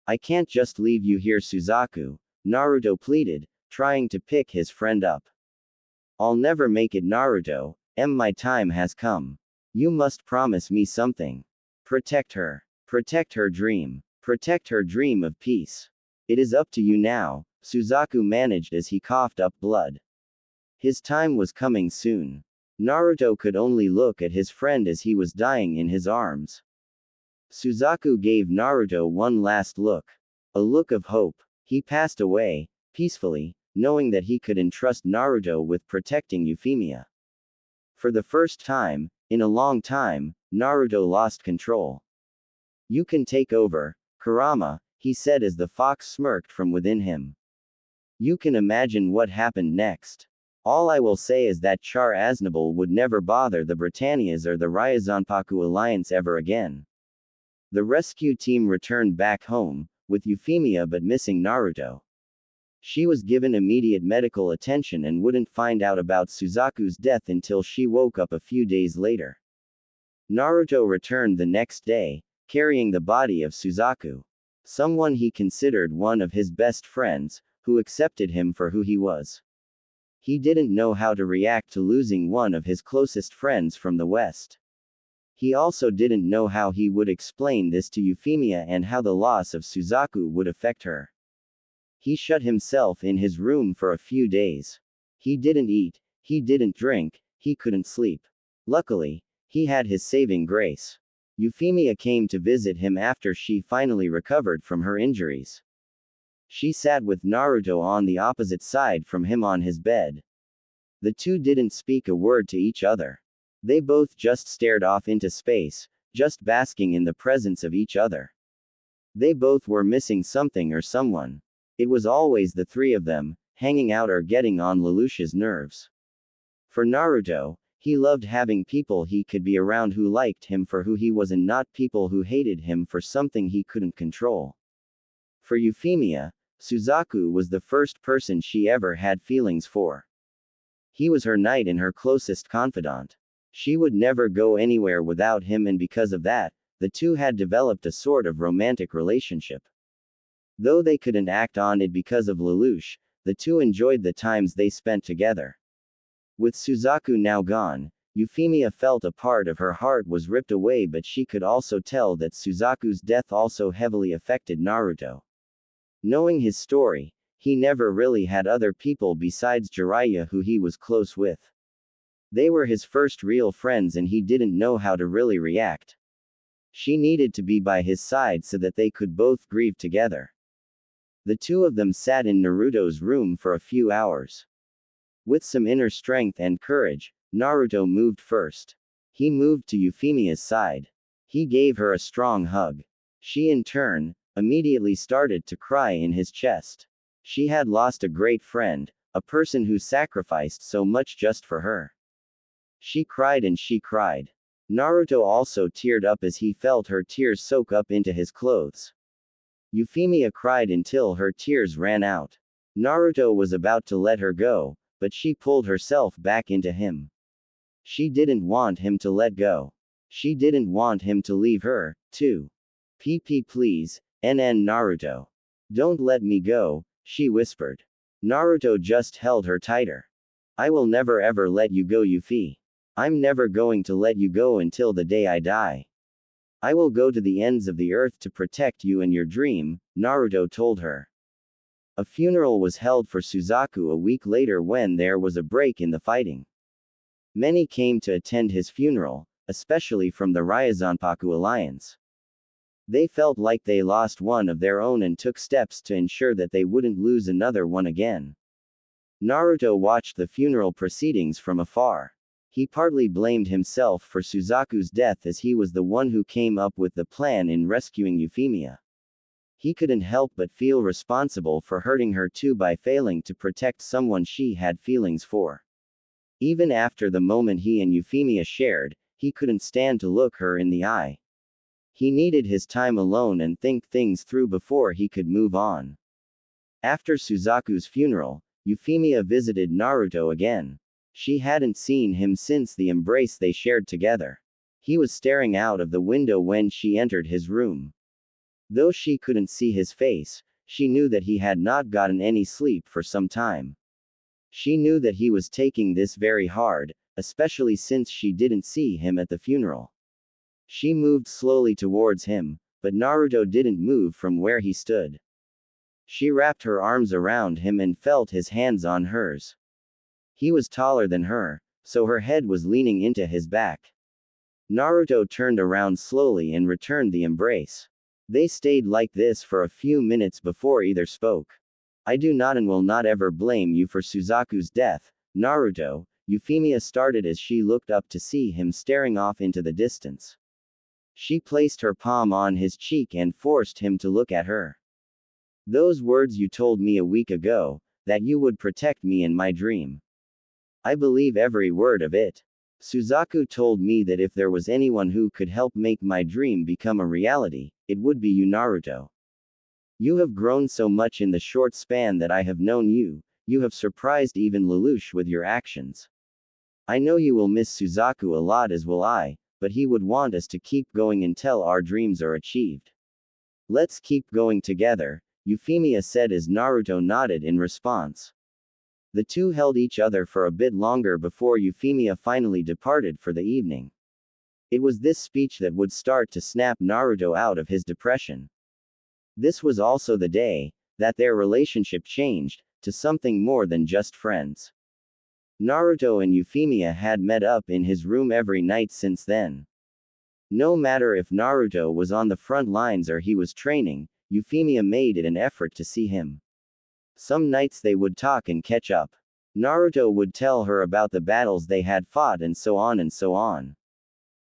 Speaker 1: I can't just leave you here Suzaku, Naruto pleaded, trying to pick his friend up. I'll never make it Naruto, my time has come. You must promise me something. Protect her. Protect her dream. Protect her dream of peace. It is up to you now, Suzaku managed as he coughed up blood. His time was coming soon. Naruto could only look at his friend as he was dying in his arms. Suzaku gave Naruto one last look. A look of hope. He passed away, peacefully, knowing that he could entrust Naruto with protecting Euphemia. For the first time, in a long time, Naruto lost control. You can take over, Kurama, he said as the fox smirked from within him. You can imagine what happened next. All I will say is that Char Aznable would never bother the Britannias or the Ryazanpaku alliance ever again. The rescue team returned back home, with Euphemia but missing Naruto. She was given immediate medical attention and wouldn't find out about Suzaku's death until she woke up a few days later. Naruto returned the next day, carrying the body of Suzaku. Someone he considered one of his best friends, who accepted him for who he was. He didn't know how to react to losing one of his closest friends from the West. He also didn't know how he would explain this to Euphemia and how the loss of Suzaku would affect her. He shut himself in his room for a few days. He didn't eat, he didn't drink, he couldn't sleep. Luckily, he had his saving grace. Euphemia came to visit him after she finally recovered from her injuries. She sat with Naruto on the opposite side from him on his bed. The two didn't speak a word to each other. They both just stared off into space, just basking in the presence of each other. They both were missing something or someone. It was always the three of them, hanging out or getting on Lelouch's nerves. For Naruto, he loved having people he could be around who liked him for who he was and not people who hated him for something he couldn't control. For Euphemia, Suzaku was the first person she ever had feelings for. He was her knight and her closest confidant. She would never go anywhere without him, and because of that, the two had developed a sort of romantic relationship. Though they couldn't act on it because of Lelouch, the two enjoyed the times they spent together. With Suzaku now gone, Euphemia felt a part of her heart was ripped away, but she could also tell that Suzaku's death also heavily affected Naruto. Knowing his story, he never really had other people besides Jiraiya who he was close with. They were his first real friends and he didn't know how to really react. She needed to be by his side so that they could both grieve together. The two of them sat in Naruto's room for a few hours. With some inner strength and courage, Naruto moved first. He moved to Euphemia's side. He gave her a strong hug. She in turn, immediately started to cry in his chest. She had lost a great friend, a person who sacrificed so much just for her. She cried and she cried. Naruto also teared up as he felt her tears soak up into his clothes. Euphemia cried until her tears ran out. Naruto was about to let her go, but she pulled herself back into him. She didn't want him to let go. She didn't want him to leave her, too. PP please, NN Naruto. Don't let me go, she whispered. Naruto just held her tighter. I will never ever let you go, Yuffie. I'm never going to let you go until the day I die. I will go to the ends of the earth to protect you and your dream, Naruto told her. A funeral was held for Suzaku a week later when there was a break in the fighting. Many came to attend his funeral, especially from the Ryazanpaku alliance. They felt like they lost one of their own and took steps to ensure that they wouldn't lose another one again. Naruto watched the funeral proceedings from afar. He partly blamed himself for Suzaku's death as he was the one who came up with the plan in rescuing Euphemia. He couldn't help but feel responsible for hurting her too by failing to protect someone she had feelings for. Even after the moment he and Euphemia shared, he couldn't stand to look her in the eye. He needed his time alone and think things through before he could move on. After Suzaku's funeral, Euphemia visited Naruto again. She hadn't seen him since the embrace they shared together. He was staring out of the window when she entered his room. Though she couldn't see his face, she knew that he had not gotten any sleep for some time. She knew that he was taking this very hard, especially since she didn't see him at the funeral. She moved slowly towards him, but Naruto didn't move from where he stood. She wrapped her arms around him and felt his hands on hers. He was taller than her, so her head was leaning into his back. Naruto turned around slowly and returned the embrace. They stayed like this for a few minutes before either spoke. I do not and will not ever blame you for Suzaku's death, Naruto, Euphemia started as she looked up to see him staring off into the distance. She placed her palm on his cheek and forced him to look at her. Those words you told me a week ago, that you would protect me in my dream. I believe every word of it. Suzaku told me that if there was anyone who could help make my dream become a reality, it would be you, Naruto. You have grown so much in the short span that I have known you, you have surprised even Lelouch with your actions. I know you will miss Suzaku a lot as will I, but he would want us to keep going until our dreams are achieved. Let's keep going together, Euphemia said as Naruto nodded in response. The two held each other for a bit longer before Euphemia finally departed for the evening. It was this speech that would start to snap Naruto out of his depression. This was also the day that their relationship changed to something more than just friends. Naruto and Euphemia had met up in his room every night since then. No matter if Naruto was on the front lines or he was training, Euphemia made it an effort to see him. Some nights they would talk and catch up. Naruto would tell her about the battles they had fought and so on and so on.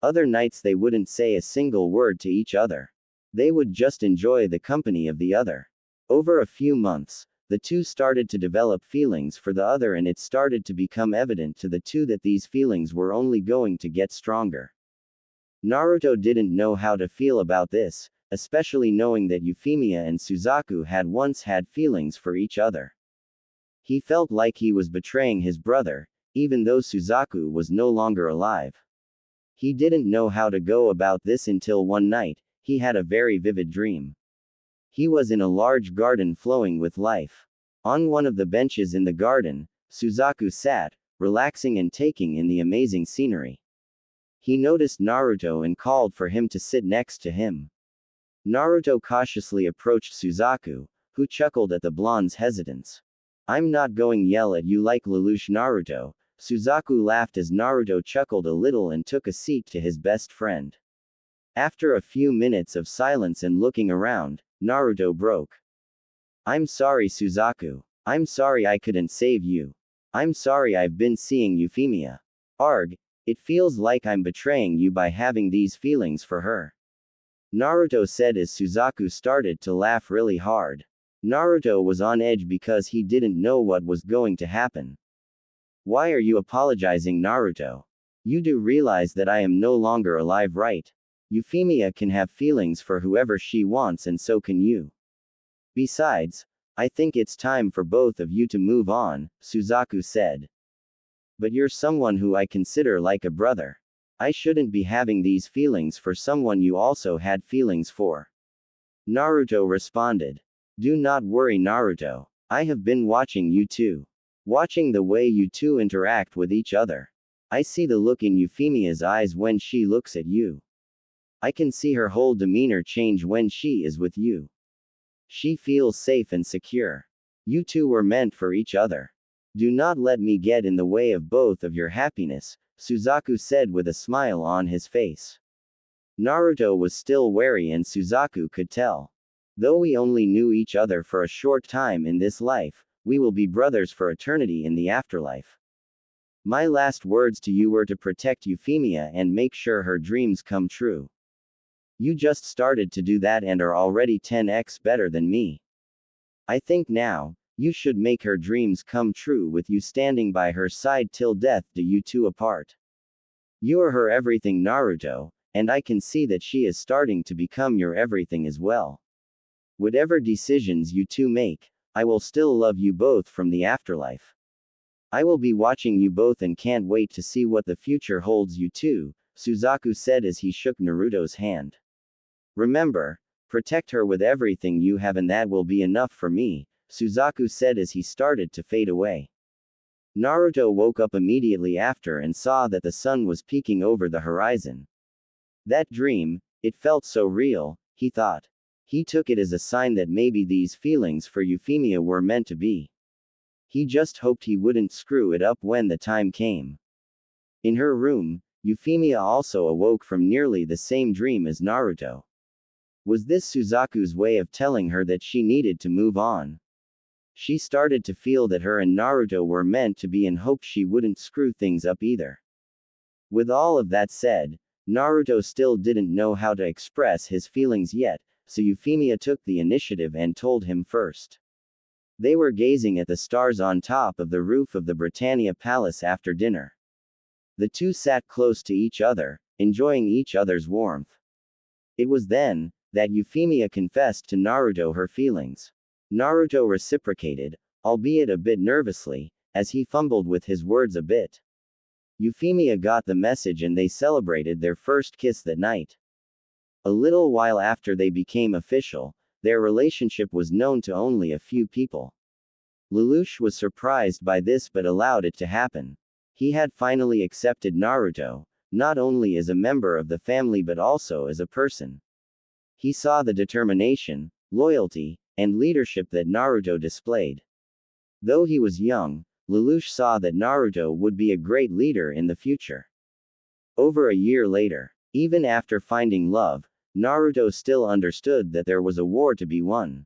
Speaker 1: Other nights they wouldn't say a single word to each other. They would just enjoy the company of the other. Over a few months, the two started to develop feelings for the other, and it started to become evident to the two that these feelings were only going to get stronger. Naruto didn't know how to feel about this, especially knowing that Euphemia and Suzaku had once had feelings for each other. He felt like he was betraying his brother, even though Suzaku was no longer alive. He didn't know how to go about this until one night, he had a very vivid dream. He was in a large garden flowing with life. On one of the benches in the garden, Suzaku sat, relaxing and taking in the amazing scenery. He noticed Naruto and called for him to sit next to him. Naruto cautiously approached Suzaku, who chuckled at the blonde's hesitance. "I'm not going yell at you like Lelouch, Naruto." Suzaku laughed as Naruto chuckled a little and took a seat to his best friend. After a few minutes of silence and looking around, Naruto broke. "I'm sorry, Suzaku. I'm sorry I couldn't save you. I'm sorry I've been seeing Euphemia. Arg, it feels like I'm betraying you by having these feelings for her," Naruto said as Suzaku started to laugh really hard. Naruto was on edge because he didn't know what was going to happen. "Why are you apologizing, Naruto? You do realize that I am no longer alive, right? Euphemia can have feelings for whoever she wants, and so can you. Besides, I think it's time for both of you to move on," Suzaku said. "But you're someone who I consider like a brother. I shouldn't be having these feelings for someone you also had feelings for," Naruto responded. "Do not worry, Naruto. I have been watching you too. Watching the way you two interact with each other. I see the look in Euphemia's eyes when she looks at you. I can see her whole demeanor change when she is with you. She feels safe and secure. You two were meant for each other. Do not let me get in the way of both of your happiness," Suzaku said with a smile on his face. Naruto was still wary, and Suzaku could tell. "Though we only knew each other for a short time in this life, we will be brothers for eternity in the afterlife. My last words to you were to protect Euphemia and make sure her dreams come true. You just started to do that and are already 10x better than me. I think now, you should make her dreams come true with you standing by her side till death do you two apart. You are her everything, Naruto, and I can see that she is starting to become your everything as well. Whatever decisions you two make, I will still love you both from the afterlife. I will be watching you both and can't wait to see what the future holds you two," Suzaku said as he shook Naruto's hand. "Remember, protect her with everything you have, and that will be enough for me," Suzaku said as he started to fade away. Naruto woke up immediately after and saw that the sun was peeking over the horizon. That dream, it felt so real, he thought. He took it as a sign that maybe these feelings for Euphemia were meant to be. He just hoped he wouldn't screw it up when the time came. In her room, Euphemia also awoke from nearly the same dream as Naruto. Was this Suzaku's way of telling her that she needed to move on? She started to feel that her and Naruto were meant to be and hoped she wouldn't screw things up either. With all of that said, Naruto still didn't know how to express his feelings yet, so Euphemia took the initiative and told him first. They were gazing at the stars on top of the roof of the Britannia Palace after dinner. The two sat close to each other, enjoying each other's warmth. It was then that Euphemia confessed to Naruto her feelings. Naruto reciprocated, albeit a bit nervously, as he fumbled with his words a bit. Euphemia got the message and they celebrated their first kiss that night. A little while after they became official, their relationship was known to only a few people. Lelouch was surprised by this but allowed it to happen. He had finally accepted Naruto, not only as a member of the family but also as a person. He saw the determination, loyalty, and leadership that Naruto displayed. Though he was young, Lelouch saw that Naruto would be a great leader in the future. Over a year later, even after finding love, Naruto still understood that there was a war to be won.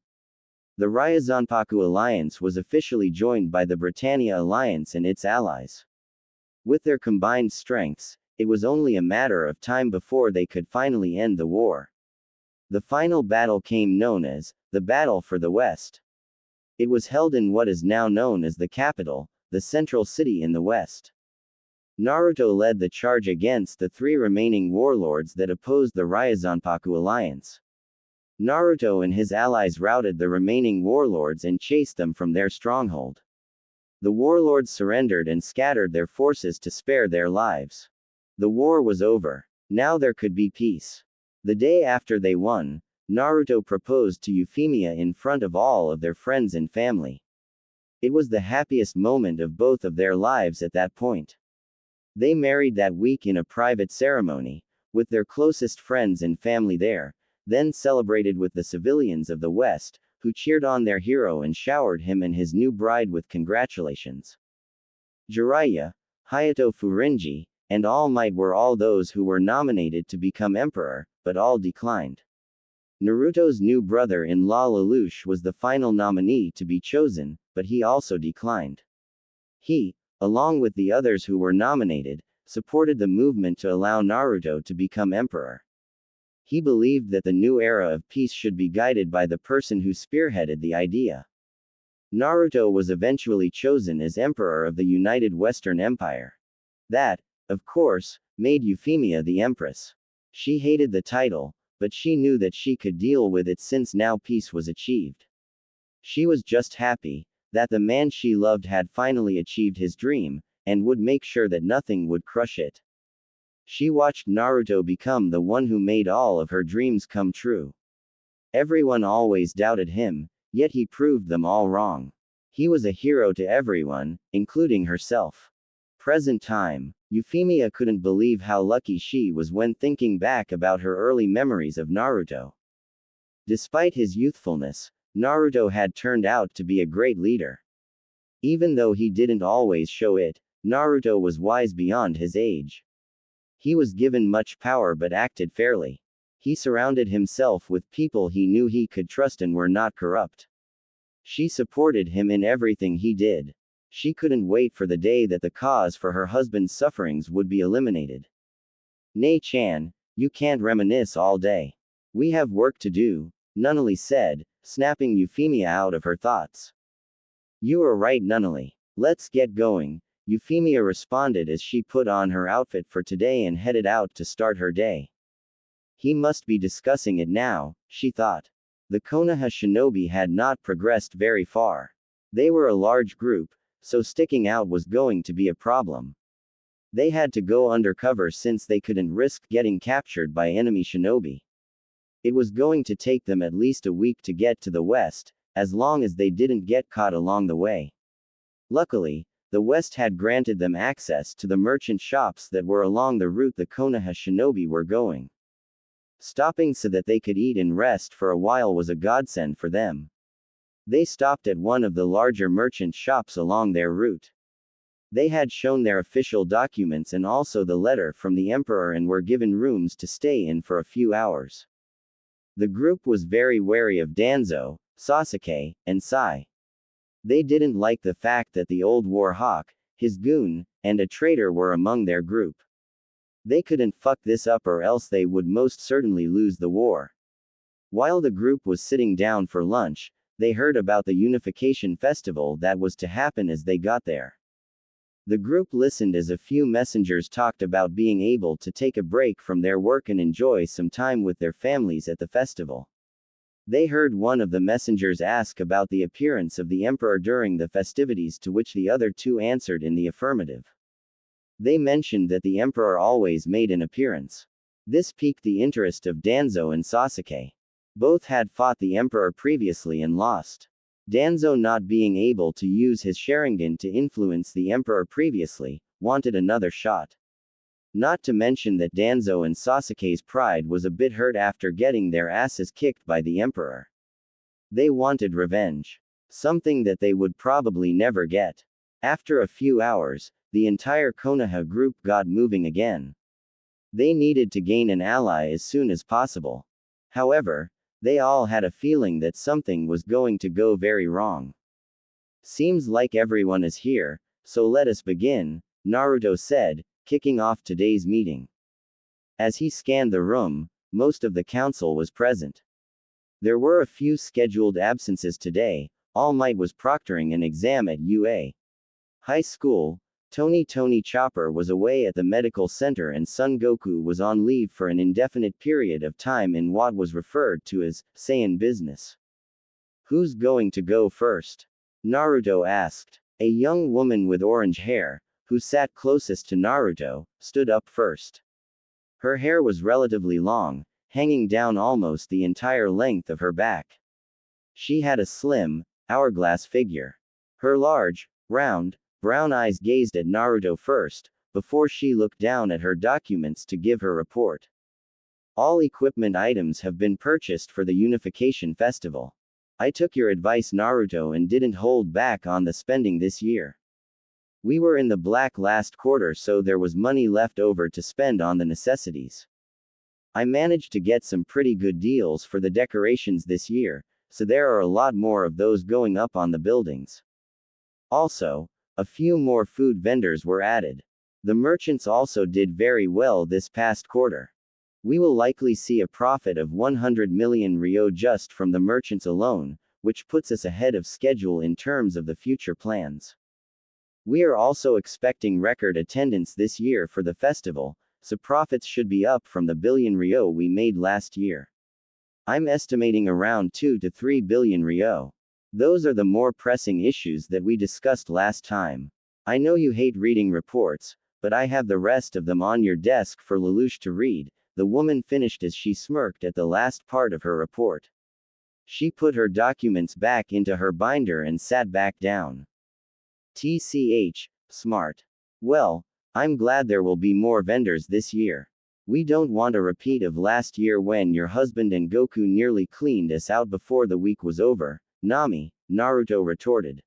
Speaker 1: The Ryazanpaku Alliance was officially joined by the Britannia Alliance and its allies. With their combined strengths, it was only a matter of time before they could finally end the war. The final battle came known as the Battle for the West. It was held in what is now known as the capital, the central city in the west. Naruto led the charge against the 3 remaining warlords that opposed the Ryuzanpaku alliance. Naruto and his allies routed the remaining warlords and chased them from their stronghold. The warlords surrendered and scattered their forces to spare their lives. The war was over. Now there could be peace. The day after they won, Naruto proposed to Euphemia in front of all of their friends and family. It was the happiest moment of both of their lives at that point. They married that week in a private ceremony, with their closest friends and family there, then celebrated with the civilians of the West, who cheered on their hero and showered him and his new bride with congratulations. Jiraiya, Hayato Furinji, and All Might were all those who were nominated to become emperor, but all declined. Naruto's new brother-in-law Lelouch was the final nominee to be chosen, but he also declined. He, along with the others who were nominated, supported the movement to allow Naruto to become emperor. He believed that the new era of peace should be guided by the person who spearheaded the idea. Naruto was eventually chosen as emperor of the United Western Empire. That, of course, made Euphemia the empress. She hated the title, but she knew that she could deal with it since now peace was achieved. She was just happy that the man she loved had finally achieved his dream, and would make sure that nothing would crush it. She watched Naruto become the one who made all of her dreams come true. Everyone always doubted him, yet he proved them all wrong. He was a hero to everyone, including herself. Present time, Euphemia couldn't believe how lucky she was when thinking back about her early memories of Naruto. Despite his youthfulness, Naruto had turned out to be a great leader. Even though he didn't always show it, Naruto was wise beyond his age. He was given much power but acted fairly. He surrounded himself with people he knew he could trust and were not corrupt. She supported him in everything he did. She couldn't wait for the day that the cause for her husband's sufferings would be eliminated. Nei-chan, you can't reminisce all day. We have work to do, Nunnally said, snapping Euphemia out of her thoughts. You are right, Nunnally. Let's get going, Euphemia responded as she put on her outfit for today and headed out to start her day. He must be discussing it now, she thought. The Konaha shinobi had not progressed very far. They were a large group, so sticking out was going to be a problem. They had to go undercover since they couldn't risk getting captured by enemy shinobi. It was going to take them at least a week to get to the west, as long as they didn't get caught along the way. Luckily, the West had granted them access to the merchant shops that were along the route the Konaha shinobi were going. Stopping so that they could eat and rest for a while was a godsend for them. They stopped at one of the larger merchant shops along their route. They had shown their official documents and also the letter from the emperor and were given rooms to stay in for a few hours. The group was very wary of Danzo, Sasuke, and Sai. They didn't like the fact that the old war hawk, his goon, and a traitor were among their group. They couldn't fuck this up or else they would most certainly lose the war. While the group was sitting down for lunch, they heard about the unification festival that was to happen as they got there. The group listened as a few messengers talked about being able to take a break from their work and enjoy some time with their families at the festival. They heard one of the messengers ask about the appearance of the emperor during the festivities, to which the other two answered in the affirmative. They mentioned that the emperor always made an appearance. This piqued the interest of Danzo and Sasuke. Both had fought the emperor previously and lost. Danzo, not being able to use his Sharingan to influence the emperor previously, wanted another shot. Not to mention that Danzo and Sasuke's pride was a bit hurt after getting their asses kicked by the emperor. They wanted revenge. Something that they would probably never get. After a few hours, the entire Konoha group got moving again. They needed to gain an ally as soon as possible. However, they all had a feeling that something was going to go very wrong. Seems like everyone is here, so let us begin, Naruto said, kicking off today's meeting. As he scanned the room, most of the council was present. There were a few scheduled absences today, All Might was proctoring an exam at UA High School. Tony Chopper was away at the medical center and Son Goku was on leave for an indefinite period of time in what was referred to as Saiyan business. Who's going to go first? Naruto asked. A young woman with orange hair, who sat closest to Naruto, stood up first. Her hair was relatively long, hanging down almost the entire length of her back. She had a slim, hourglass figure. Her large, round, brown eyes gazed at Naruto first, before she looked down at her documents to give her report. All equipment items have been purchased for the Unification Festival. I took your advice, Naruto, and didn't hold back on the spending this year. We were in the black last quarter, so there was money left over to spend on the necessities. I managed to get some pretty good deals for the decorations this year, so there are a lot more of those going up on the buildings. Also, a few more food vendors were added. The merchants also did very well this past quarter. We will likely see a profit of 100 million Ryo just from the merchants alone, which puts us ahead of schedule in terms of the future plans. We are also expecting record attendance this year for the festival, so profits should be up from the billion Ryo we made last year. I'm estimating around 2 to 3 billion Ryo. Those are the more pressing issues that we discussed last time. I know you hate reading reports, but I have the rest of them on your desk for Lelouch to read. The woman finished as she smirked at the last part of her report. She put her documents back into her binder and sat back down. TCH, smart. Well, I'm glad there will be more vendors this year. We don't want a repeat of last year when your husband and Goku nearly cleaned us out before the week was over, Nami, Naruto retorted.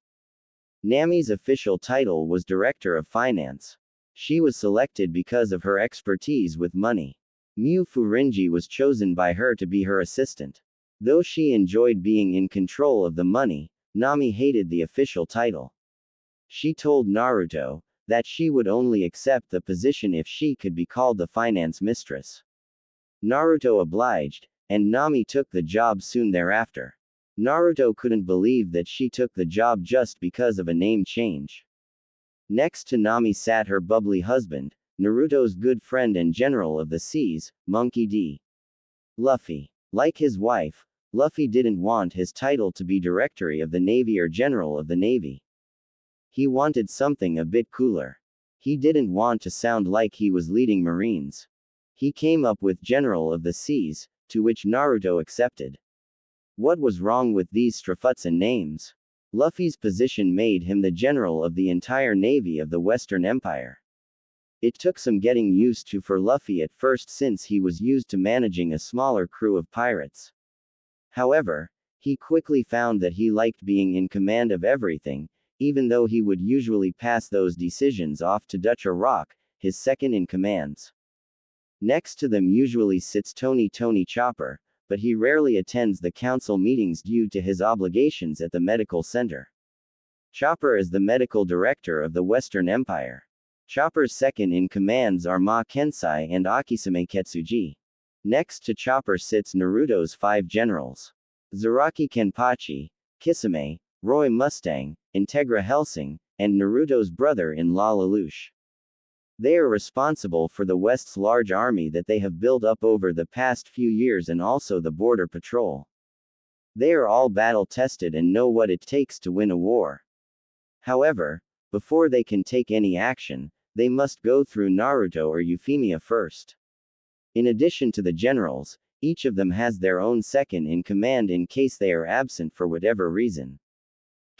Speaker 1: Nami's official title was Director of Finance. She was selected because of her expertise with money. Mu Furinji was chosen by her to be her assistant. Though she enjoyed being in control of the money, Nami hated the official title. She told Naruto that she would only accept the position if she could be called the finance mistress. Naruto obliged, and Nami took the job soon thereafter. Naruto couldn't believe that she took the job just because of a name change. Next to Nami sat her bubbly husband, Naruto's good friend and general of the seas, Monkey D. Luffy. Like his wife, Luffy didn't want his title to be Directory of the Navy or General of the Navy. He wanted something a bit cooler. He didn't want to sound like he was leading Marines. He came up with General of the Seas, to which Naruto accepted. What was wrong with these Strafutsan names? Luffy's position made him the general of the entire navy of the Western Empire. It took some getting used to for Luffy at first since he was used to managing a smaller crew of pirates. However, he quickly found that he liked being in command of everything, even though he would usually pass those decisions off to Dutch or Rock, his second-in-commands. Next to them usually sits Tony Chopper, but he rarely attends the council meetings due to his obligations at the medical center. Chopper is the medical director of the Western Empire. Chopper's second-in-commands are Ma Kensai and Akisame Ketsuji. Next to Chopper sits Naruto's 5 generals. Zaraki Kenpachi, Kisame, Roy Mustang, Integra Helsing, and Naruto's brother-in-law Lelouch. They are responsible for the West's large army that they have built up over the past few years and also the border patrol. They are all battle-tested and know what it takes to win a war. However, before they can take any action, they must go through Naruto or Euphemia first. In addition to the generals, each of them has their own second-in-command in case they are absent for whatever reason.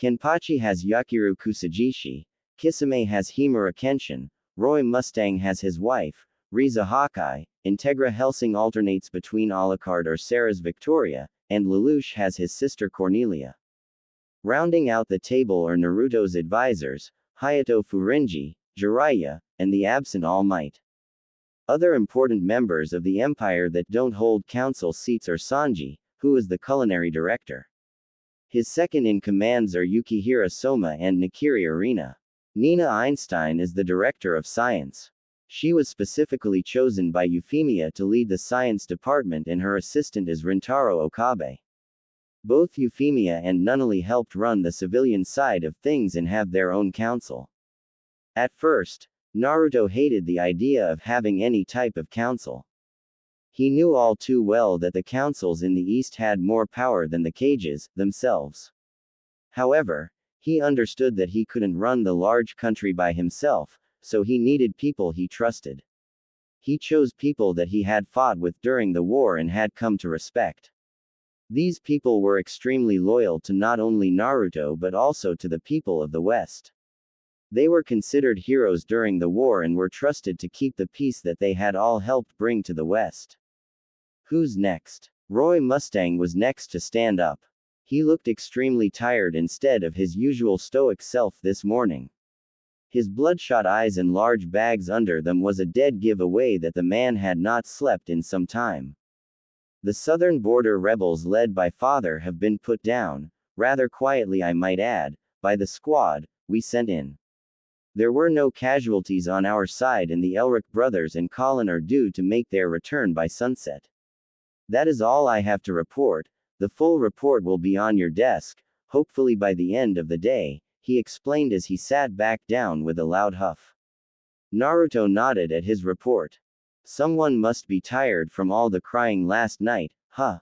Speaker 1: Kenpachi has Yakiru Kusajishi, Kisame has Himura Kenshin, Roy Mustang has his wife, Riza Hawkeye, Integra Helsing alternates between Alucard or Sarah's Victoria, and Lelouch has his sister Cornelia. Rounding out the table are Naruto's advisors, Hayato Furinji, Jiraiya, and the absent All Might. Other important members of the empire that don't hold council seats are Sanji, who is the culinary director. His second-in-commands are Yukihira Soma and Nakiri Arena. Nina Einstein is the director of science. She was specifically chosen by Euphemia to lead the science department and her assistant is Rintaro Okabe. Both Euphemia and Nunnally helped run the civilian side of things and have their own council. At first, Naruto hated the idea of having any type of council. He knew all too well that the councils in the East had more power than the Kages themselves. However, he understood that he couldn't run the large country by himself, so he needed people he trusted. He chose people that he had fought with during the war and had come to respect. These people were extremely loyal to not only Naruto but also to the people of the West. They were considered heroes during the war and were trusted to keep the peace that they had all helped bring to the West. Who's next? Roy Mustang was next to stand up. He looked extremely tired instead of his usual stoic self this morning. His bloodshot eyes and large bags under them was a dead giveaway that the man had not slept in some time. The southern border rebels led by Father have been put down, rather quietly I might add, by the squad we sent in. There were no casualties on our side and the Elric brothers and Colin are due to make their return by sunset. That is all I have to report. The full report will be on your desk, hopefully by the end of the day, he explained as he sat back down with a loud huff. Naruto nodded at his report. Someone must be tired from all the crying last night, huh?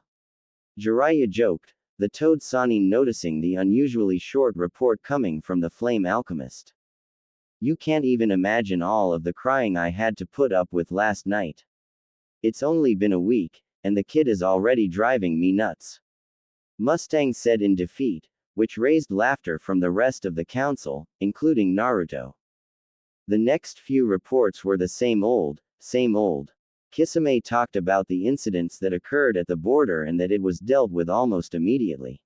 Speaker 1: Jiraiya joked, the Toad Sanin noticing the unusually short report coming from the Flame Alchemist. You can't even imagine all of the crying I had to put up with last night. It's only been a week, and the kid is already driving me nuts. Mustang said in defeat, which raised laughter from the rest of the council, including Naruto. The next few reports were the same old, same old. Kisame talked about the incidents that occurred at the border and that it was dealt with almost immediately.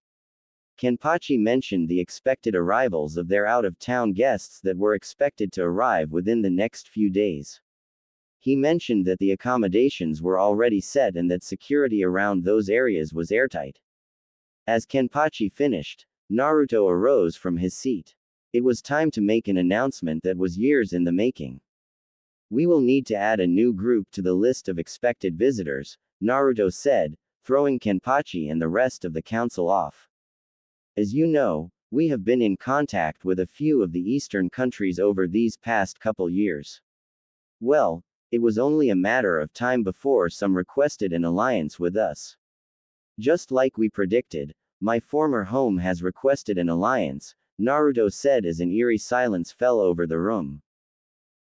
Speaker 1: Kenpachi mentioned the expected arrivals of their out-of-town guests that were expected to arrive within the next few days. He mentioned that the accommodations were already set and that security around those areas was airtight. As Kenpachi finished, Naruto arose from his seat. It was time to make an announcement that was years in the making. We will need to add a new group to the list of expected visitors, Naruto said, throwing Kenpachi and the rest of the council off. As you know, we have been in contact with a few of the eastern countries over these past couple years. Well, it was only a matter of time before some requested an alliance with us. Just like we predicted, my former home has requested an alliance, Naruto said as an eerie silence fell over the room.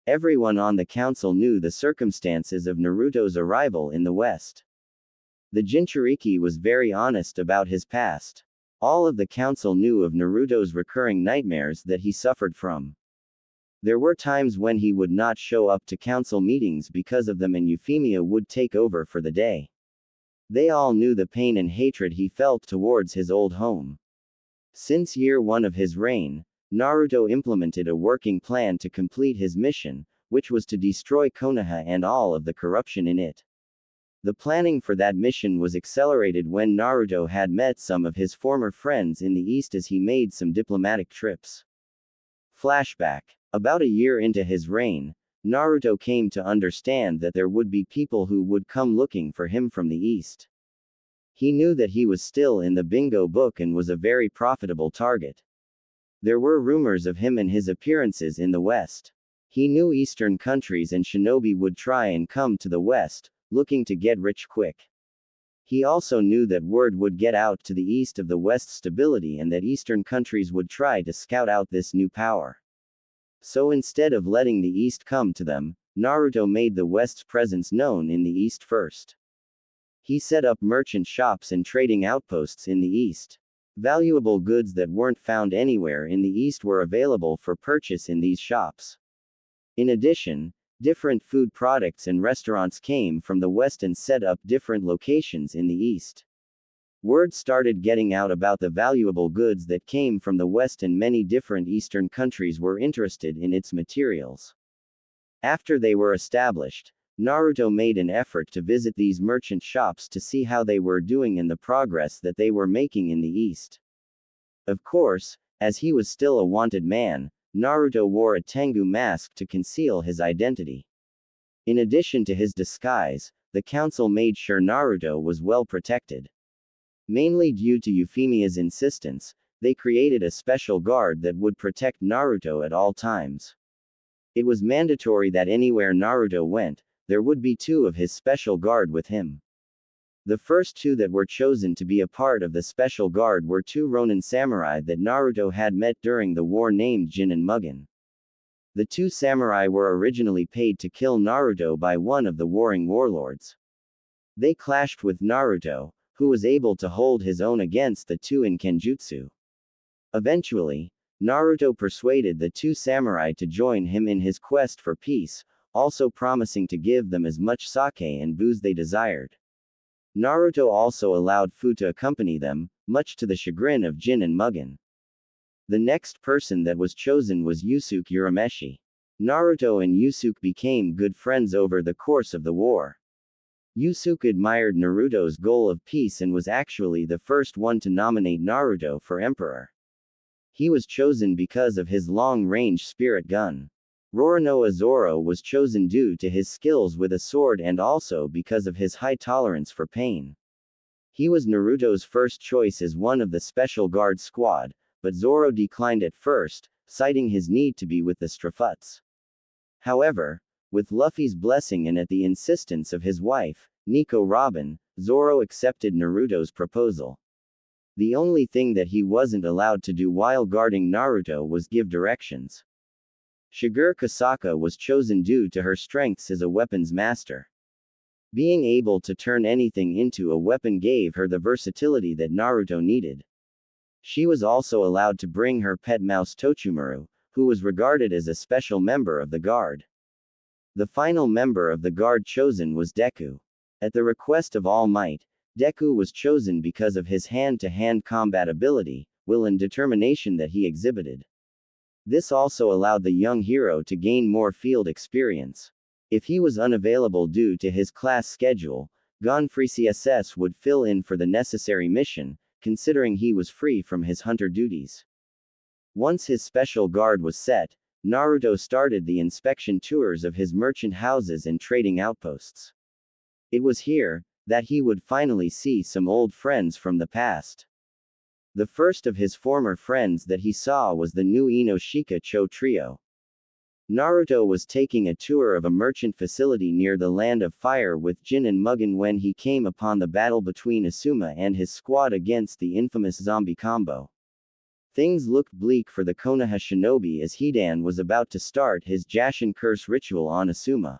Speaker 1: Everyone on the council knew the circumstances of Naruto's arrival in the West. The Jinchuriki was very honest about his past. All of the council knew of Naruto's recurring nightmares that he suffered from. There were times when he would not show up to council meetings because of them and Euphemia would take over for the day. They all knew the pain and hatred he felt towards his old home. Since year one of his reign, Naruto implemented a working plan to complete his mission, which was to destroy Konaha and all of the corruption in it. The planning for that mission was accelerated when Naruto had met some of his former friends in the East as he made some diplomatic trips. Flashback. About a year into his reign, Naruto came to understand that there would be people who would come looking for him from the East. He knew that he was still in the bingo book and was a very profitable target. There were rumors of him and his appearances in the West. He knew Eastern countries and shinobi would try and come to the West, looking to get rich quick. He also knew that word would get out to the east of the West's stability and that Eastern countries would try to scout out this new power. So instead of letting the East come to them, Naruto made the West's presence known in the East first. He set up merchant shops and trading outposts in the East. Valuable goods that weren't found anywhere in the East were available for purchase in these shops. In addition, different food products and restaurants came from the West and set up different locations in the East. Word started getting out about the valuable goods that came from the West and many different Eastern countries were interested in its materials. After they were established, Naruto made an effort to visit these merchant shops to see how they were doing and the progress that they were making in the East. Of course, as he was still a wanted man, Naruto wore a Tengu mask to conceal his identity. In addition to his disguise, the council made sure Naruto was well protected. Mainly due to Euphemia's insistence, they created a special guard that would protect Naruto at all times. It was mandatory that anywhere Naruto went, there would be two of his special guard with him. The first two that were chosen to be a part of the special guard were two Ronin samurai that Naruto had met during the war named Jin and Mugen. The two samurai were originally paid to kill Naruto by one of the warring warlords. They clashed with Naruto, who was able to hold his own against the two in Kenjutsu. Eventually, Naruto persuaded the two samurai to join him in his quest for peace, also promising to give them as much sake and booze they desired. Naruto also allowed Fu to accompany them, much to the chagrin of Jin and Mugen. The next person that was chosen was Yusuke Urameshi. Naruto and Yusuke became good friends over the course of the war. Yusuke admired Naruto's goal of peace and was actually the first one to nominate Naruto for emperor. He was chosen because of his long-range spirit gun. Roronoa Zoro was chosen due to his skills with a sword and also because of his high tolerance for pain. He was Naruto's first choice as one of the special guard squad, but Zoro declined at first, citing his need to be with the Strafuts. However, with Luffy's blessing and at the insistence of his wife, Nico Robin, Zoro accepted Naruto's proposal. The only thing that he wasn't allowed to do while guarding Naruto was give directions. Shigure Kasaka was chosen due to her strengths as a weapons master. Being able to turn anything into a weapon gave her the versatility that Naruto needed. She was also allowed to bring her pet mouse Tochumaru, who was regarded as a special member of the guard. The final member of the guard chosen was Deku. At the request of All Might, Deku was chosen because of his hand-to-hand combat ability, will and determination that he exhibited. This also allowed the young hero to gain more field experience. If he was unavailable due to his class schedule, Gonfrey CSS would fill in for the necessary mission, considering he was free from his hunter duties. Once his special guard was set, Naruto started the inspection tours of his merchant houses and trading outposts. It was here that he would finally see some old friends from the past. The first of his former friends that he saw was the new Inoshika Cho trio. Naruto was taking a tour of a merchant facility near the Land of Fire with Jin and Mugen when he came upon the battle between Asuma and his squad against the infamous zombie combo. Things looked bleak for the Konaha shinobi as Hidan was about to start his Jashin curse ritual on Asuma.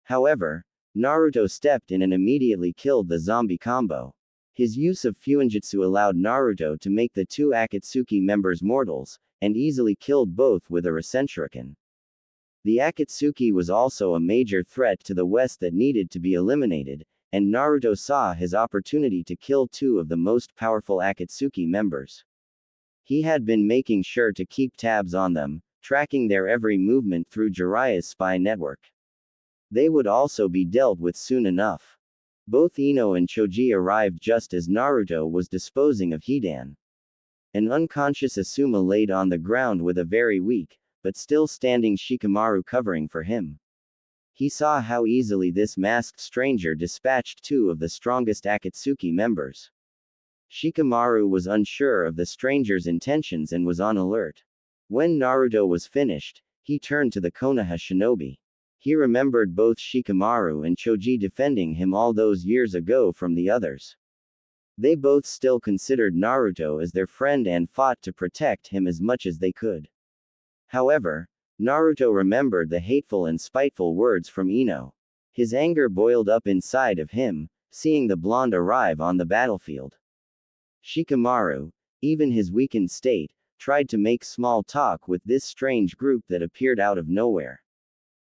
Speaker 1: However, Naruto stepped in and immediately killed the zombie combo. His use of Fuinjutsu allowed Naruto to make the two Akatsuki members mortals, and easily killed both with a Rasen Shuriken. The Akatsuki was also a major threat to the West that needed to be eliminated, and Naruto saw his opportunity to kill two of the most powerful Akatsuki members. He had been making sure to keep tabs on them, tracking their every movement through Jiraiya's spy network. They would also be dealt with soon enough. Both Ino and Choji arrived just as Naruto was disposing of Hidan. An unconscious Asuma laid on the ground with a very weak, but still standing Shikamaru covering for him. He saw how easily this masked stranger dispatched two of the strongest Akatsuki members. Shikamaru was unsure of the stranger's intentions and was on alert. When Naruto was finished, he turned to the Konoha shinobi. He remembered both Shikamaru and Choji defending him all those years ago from the others. They both still considered Naruto as their friend and fought to protect him as much as they could. However, Naruto remembered the hateful and spiteful words from Ino. His anger boiled up inside of him, seeing the blonde arrive on the battlefield. Shikamaru, even his weakened state, tried to make small talk with this strange group that appeared out of nowhere.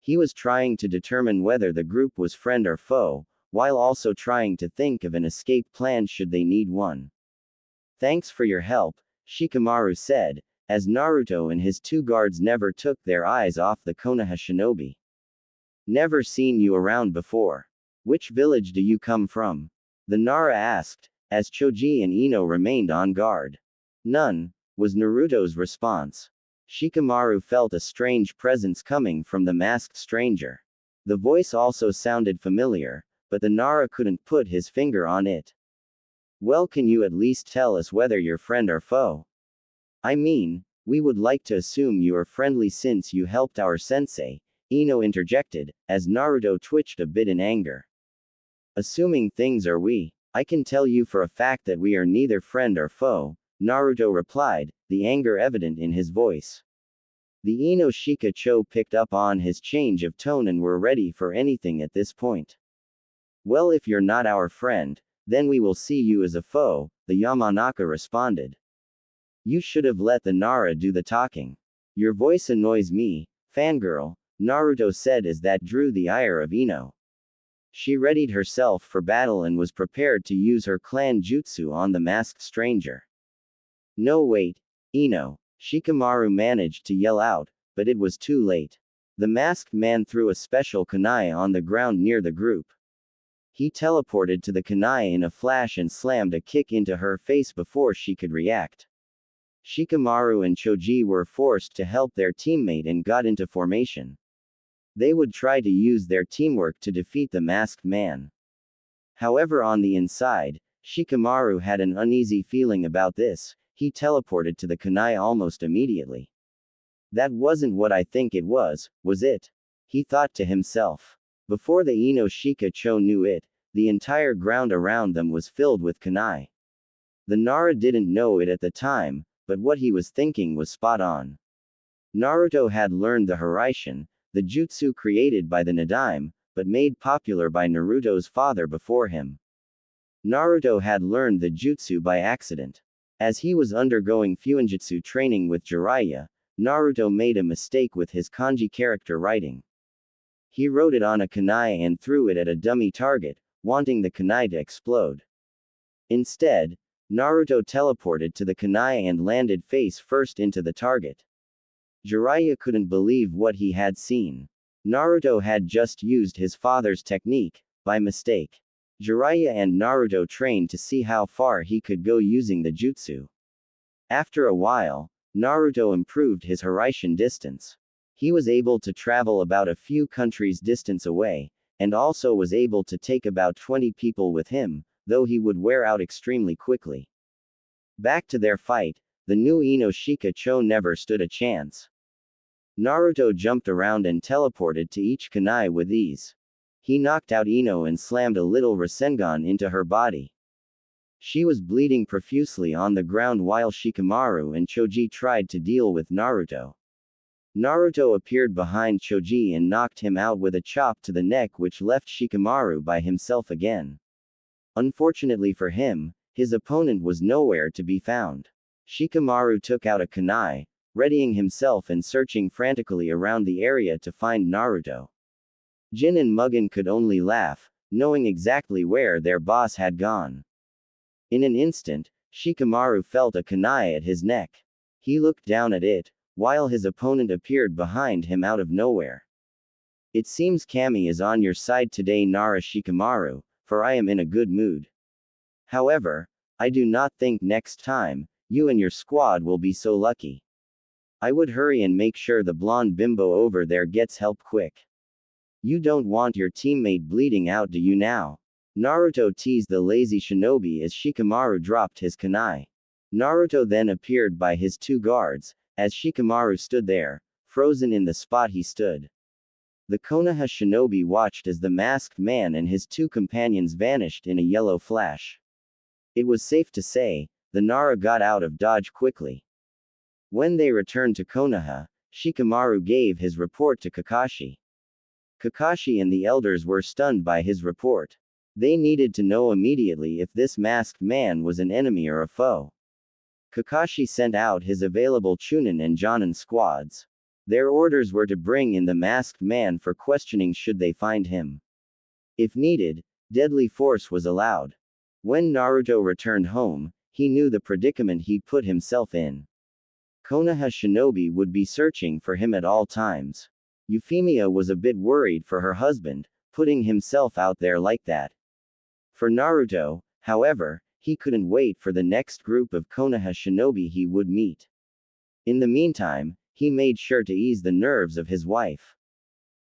Speaker 1: He was trying to determine whether the group was friend or foe, while also trying to think of an escape plan should they need one. Thanks for your help, Shikamaru said, as Naruto and his two guards never took their eyes off the Konoha shinobi. Never seen you around before. Which village do you come from? The Nara asked, as Choji and Ino remained on guard. None, was Naruto's response. Shikamaru felt a strange presence coming from the masked stranger. The voice also sounded familiar, but the Nara couldn't put his finger on it. Well, can you at least tell us whether you're friend or foe? I mean, we would like to assume you are friendly since you helped our sensei, Ino interjected, as Naruto twitched a bit in anger. Assuming things are we. I can tell you for a fact that we are neither friend or foe, Naruto replied, the anger evident in his voice. The Ino Shikacho picked up on his change of tone and were ready for anything at this point. Well, if you're not our friend, then we will see you as a foe, the Yamanaka responded. You should have let the Nara do the talking. Your voice annoys me, fangirl, Naruto said as that drew the ire of Ino. She readied herself for battle and was prepared to use her clan jutsu on the masked stranger. No, wait, Ino, Shikamaru managed to yell out, but it was too late. The masked man threw a special kunai on the ground near the group. He teleported to the kunai in a flash and slammed a kick into her face before she could react. Shikamaru and Choji were forced to help their teammate and got into formation. They would try to use their teamwork to defeat the masked man. However, on the inside, Shikamaru had an uneasy feeling about this. He teleported to the kunai almost immediately. That wasn't what I think it was it? He thought to himself. Before the Ino Shikacho knew it, the entire ground around them was filled with kunai. The Nara didn't know it at the time, but what he was thinking was spot on. Naruto had learned the Hiraishin, the jutsu created by the Nadaime, but made popular by Naruto's father before him. Naruto had learned the jutsu by accident. As he was undergoing Fuinjutsu training with Jiraiya, Naruto made a mistake with his kanji character writing. He wrote it on a kunai and threw it at a dummy target, wanting the kunai to explode. Instead, Naruto teleported to the kunai and landed face first into the target. Jiraiya couldn't believe what he had seen. Naruto had just used his father's technique, by mistake. Jiraiya and Naruto trained to see how far he could go using the jutsu. After a while, Naruto improved his Hiraishin distance. He was able to travel about a few countries' distance away, and also was able to take about 20 people with him, though he would wear out extremely quickly. Back to their fight, the new Ino Shikacho never stood a chance. Naruto jumped around and teleported to each kunai with ease. He knocked out Ino and slammed a little Rasengan into her body. She was bleeding profusely on the ground while Shikamaru and Choji tried to deal with Naruto. Naruto appeared behind Choji and knocked him out with a chop to the neck, which left Shikamaru by himself again. Unfortunately for him, his opponent was nowhere to be found. Shikamaru took out a kunai, readying himself and searching frantically around the area to find Naruto. Jin and Mugen could only laugh, knowing exactly where their boss had gone. In an instant, Shikamaru felt a kunai at his neck. He looked down at it, while his opponent appeared behind him out of nowhere. It seems Kami is on your side today, Nara Shikamaru, for I am in a good mood. However, I do not think next time, you and your squad will be so lucky. I would hurry and make sure the blonde bimbo over there gets help quick. You don't want your teammate bleeding out, do you now? Naruto teased the lazy shinobi as Shikamaru dropped his kunai. Naruto then appeared by his two guards, as Shikamaru stood there, frozen in the spot he stood. The Konaha shinobi watched as the masked man and his two companions vanished in a yellow flash. It was safe to say, the Nara got out of dodge quickly. When they returned to Konaha, Shikamaru gave his report to Kakashi. Kakashi and the elders were stunned by his report. They needed to know immediately if this masked man was an enemy or a foe. Kakashi sent out his available Chunin and Jonin squads. Their orders were to bring in the masked man for questioning should they find him. If needed, deadly force was allowed. When Naruto returned home, he knew the predicament he put himself in. Konaha shinobi would be searching for him at all times. Euphemia was a bit worried for her husband, putting himself out there like that. For Naruto, however, he couldn't wait for the next group of Konaha shinobi he would meet. In the meantime, he made sure to ease the nerves of his wife.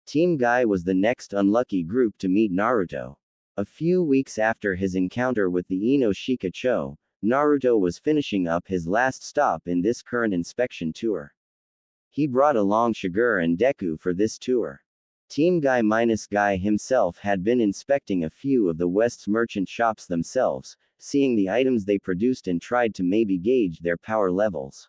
Speaker 1: Team Guy was the next unlucky group to meet Naruto. A few weeks after his encounter with the Ino Shikacho, Naruto was finishing up his last stop in this current inspection tour. He brought along Shiger and Deku for this tour. Team Guy minus Guy himself had been inspecting a few of the West's merchant shops themselves, seeing the items they produced and tried to maybe gauge their power levels.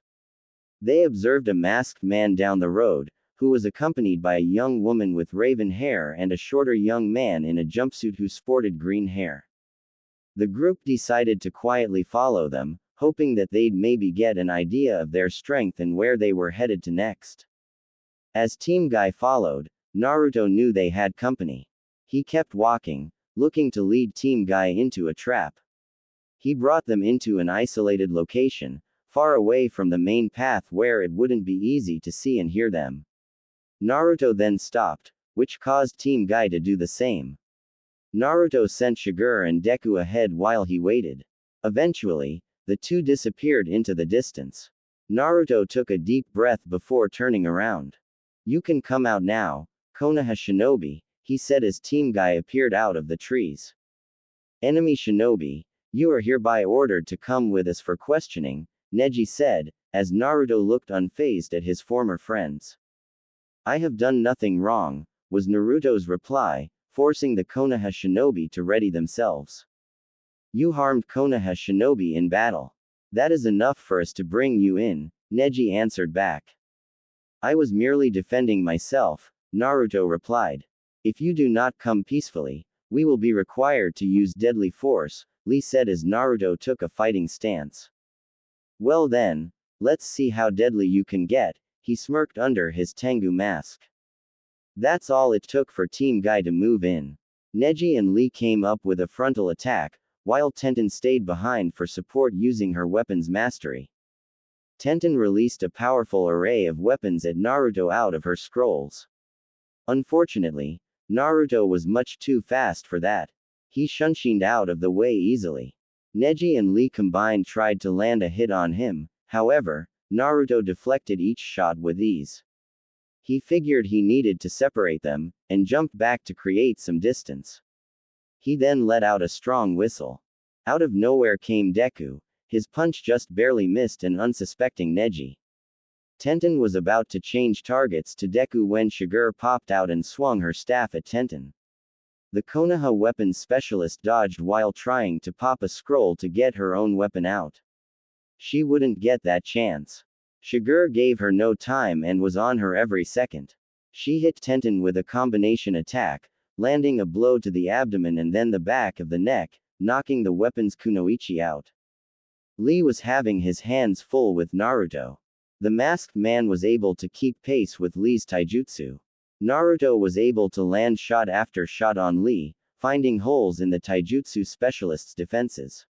Speaker 1: They observed a masked man down the road, who was accompanied by a young woman with raven hair and a shorter young man in a jumpsuit who sported green hair. The group decided to quietly follow them, hoping that they'd maybe get an idea of their strength and where they were headed to next. As Team Guy followed, Naruto knew they had company. He kept walking, looking to lead Team Guy into a trap. He brought them into an isolated location, far away from the main path where it wouldn't be easy to see and hear them. Naruto then stopped, which caused Team Guy to do the same. Naruto sent Shiger and Deku ahead while he waited. Eventually, the two disappeared into the distance. Naruto took a deep breath before turning around. "You can come out now, Konaha Shinobi," he said as Team Guy appeared out of the trees. "Enemy Shinobi, you are hereby ordered to come with us for questioning," Neji said, as Naruto looked unfazed at his former friends. "I have done nothing wrong," was Naruto's reply, forcing the Konoha shinobi to ready themselves. "You harmed Konoha shinobi in battle. That is enough for us to bring you in," Neji answered back. "I was merely defending myself," Naruto replied. "If you do not come peacefully, we will be required to use deadly force," Lee said as Naruto took a fighting stance. "Well then, let's see how deadly you can get," he smirked under his Tengu mask. That's all it took for Team Guy to move in. Neji and Lee came up with a frontal attack, while Tenten stayed behind for support using her weapons mastery. Tenten released a powerful array of weapons at Naruto out of her scrolls. Unfortunately, Naruto was much too fast for that. He shunshined out of the way easily. Neji and Lee combined tried to land a hit on him, however, Naruto deflected each shot with ease. He figured he needed to separate them, and jumped back to create some distance. He then let out a strong whistle. Out of nowhere came Deku. His punch just barely missed an unsuspecting Neji. Tenten was about to change targets to Deku when Shiger popped out and swung her staff at Tenten. The Konoha weapons specialist dodged while trying to pop a scroll to get her own weapon out. She wouldn't get that chance. Shiger gave her no time and was on her every second. She hit Tenten with a combination attack, landing a blow to the abdomen and then the back of the neck, knocking the weapon's kunoichi out. Lee was having his hands full with Naruto. The masked man was able to keep pace with Lee's taijutsu. Naruto was able to land shot after shot on Lee, finding holes in the taijutsu specialist's defenses.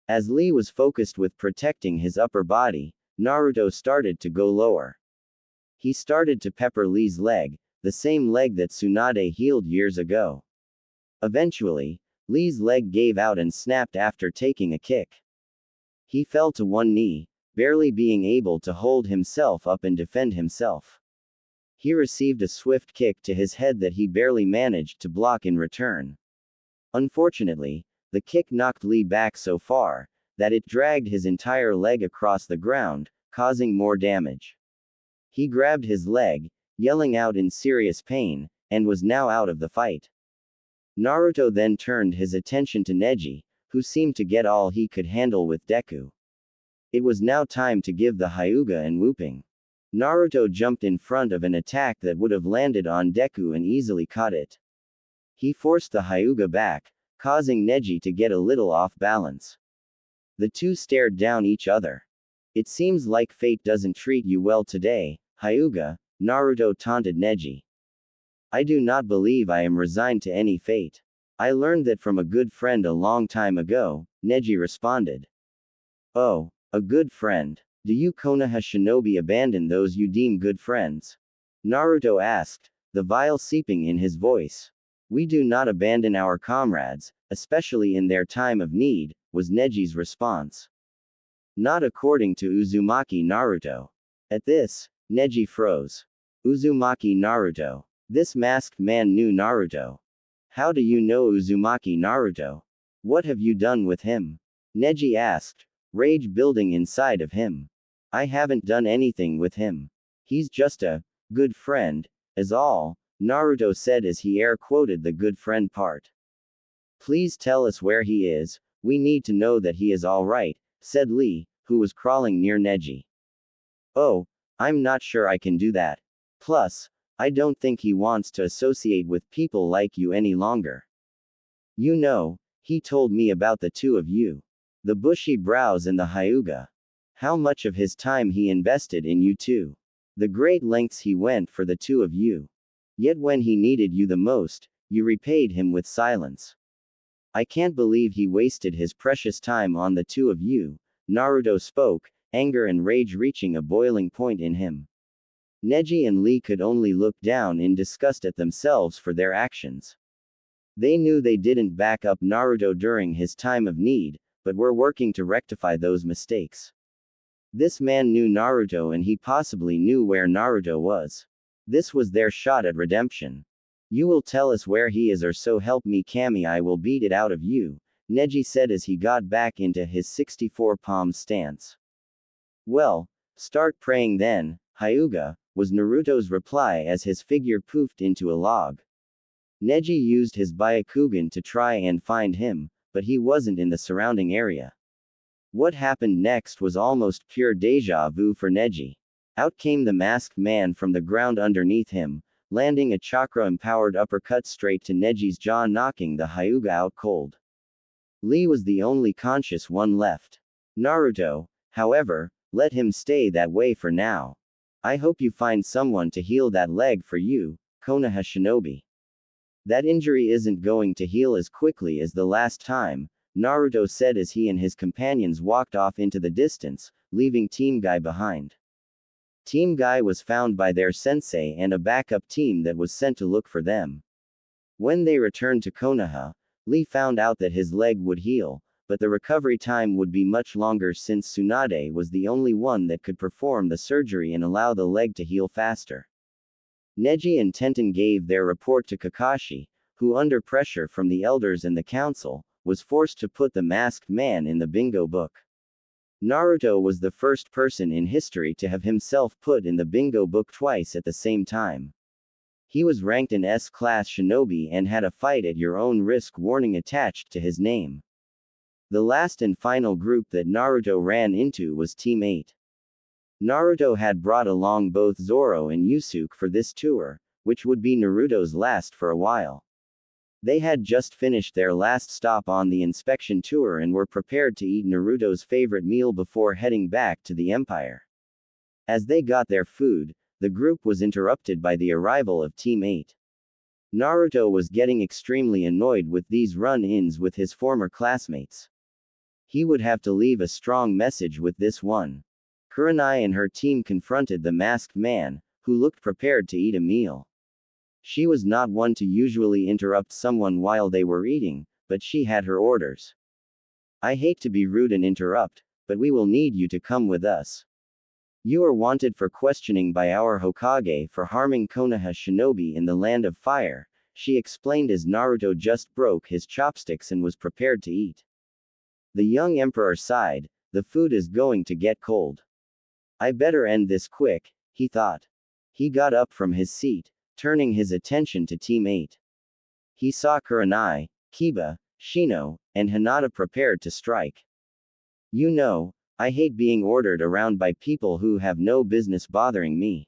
Speaker 1: As Lee was focused with protecting his upper body, Naruto started to go lower. He started to pepper Lee's leg, the same leg that Tsunade healed years ago. Eventually, Lee's leg gave out and snapped after taking a kick. He fell to one knee, barely being able to hold himself up and defend himself. He received a swift kick to his head that he barely managed to block in return. Unfortunately, the kick knocked Lee back so far that it dragged his entire leg across the ground, causing more damage. He grabbed his leg, yelling out in serious pain, and was now out of the fight. Naruto then turned his attention to Neji, who seemed to get all he could handle with Deku. It was now time to give the Hyuga and whooping. Naruto jumped in front of an attack that would have landed on Deku and easily caught it. He forced the Hyuga back, causing Neji to get a little off balance. The two stared down each other. "It seems like fate doesn't treat you well today, Hyuga," Naruto taunted Neji. "I do not believe I am resigned to any fate. I learned that from a good friend a long time ago," Neji responded. "Oh, a good friend. Do you Konoha shinobi abandon those you deem good friends?" Naruto asked, the vile seeping in his voice. "We do not abandon our comrades, especially in their time of need," was Neji's response. "Not according to Uzumaki Naruto." At this, Neji froze. Uzumaki Naruto. This masked man knew Naruto. How do you know Uzumaki Naruto? What have you done with him? Neji asked, rage building inside of him. I haven't done anything with him. He's just a good friend, is all, Naruto said as he air quoted the good friend part. Please tell us where he is, we need to know that he is alright, said Lee, who was crawling near Neji. Oh, I'm not sure I can do that. Plus, I don't think he wants to associate with people like you any longer. You know, he told me about the two of you. The bushy brows and the Hyuga. How much of his time he invested in you two. The great lengths he went for the two of you. Yet when he needed you the most, you repaid him with silence. I can't believe he wasted his precious time on the two of you, Naruto spoke, anger and rage reaching a boiling point in him. Neji and Lee could only look down in disgust at themselves for their actions. They knew they didn't back up Naruto during his time of need, but were working to rectify those mistakes. This man knew Naruto and he possibly knew where Naruto was. This was their shot at redemption. You will tell us where he is or so help me Kami I will beat it out of you, Neji said as he got back into his 64 palm stance. Well, start praying then, Hyuga, was Naruto's reply as his figure poofed into a log. Neji used his Byakugan to try and find him, but he wasn't in the surrounding area. What happened next was almost pure deja vu for Neji. Out came the masked man from the ground underneath him, landing a chakra-empowered uppercut straight to Neji's jaw knocking the Hyuga out cold. Lee was the only conscious one left. Naruto, however, let him stay that way for now. I hope you find someone to heal that leg for you, Konaha Shinobi. That injury isn't going to heal as quickly as the last time, Naruto said as he and his companions walked off into the distance, leaving Team Guy behind. Team Guy was found by their sensei and a backup team that was sent to look for them. When they returned to Konaha, Lee found out that his leg would heal, but the recovery time would be much longer since Tsunade was the only one that could perform the surgery and allow the leg to heal faster. Neji and Tenten gave their report to Kakashi, who under pressure from the elders and the council, was forced to put the masked man in the bingo book. Naruto was the first person in history to have himself put in the bingo book twice at the same time. He was ranked an S-class shinobi and had a fight at your own risk warning attached to his name. The last and final group that Naruto ran into was Team 8. Naruto had brought along both Zoro and Yusuke for this tour, which would be Naruto's last for a while. They had just finished their last stop on the inspection tour and were prepared to eat Naruto's favorite meal before heading back to the Empire. As they got their food, the group was interrupted by the arrival of Team 8. Naruto was getting extremely annoyed with these run-ins with his former classmates. He would have to leave a strong message with this one. Kurenai and her team confronted the masked man, who looked prepared to eat a meal. She was not one to usually interrupt someone while they were eating, but she had her orders. I hate to be rude and interrupt, but we will need you to come with us. You are wanted for questioning by our Hokage for harming Konoha Shinobi in the Land of Fire, she explained as Naruto just broke his chopsticks and was prepared to eat. The young emperor sighed, the food is going to get cold. I better end this quick, he thought. He got up from his seat, turning his attention to Team 8. He saw Kurenai, Kiba, Shino, and Hinata prepared to strike. You know, I hate being ordered around by people who have no business bothering me.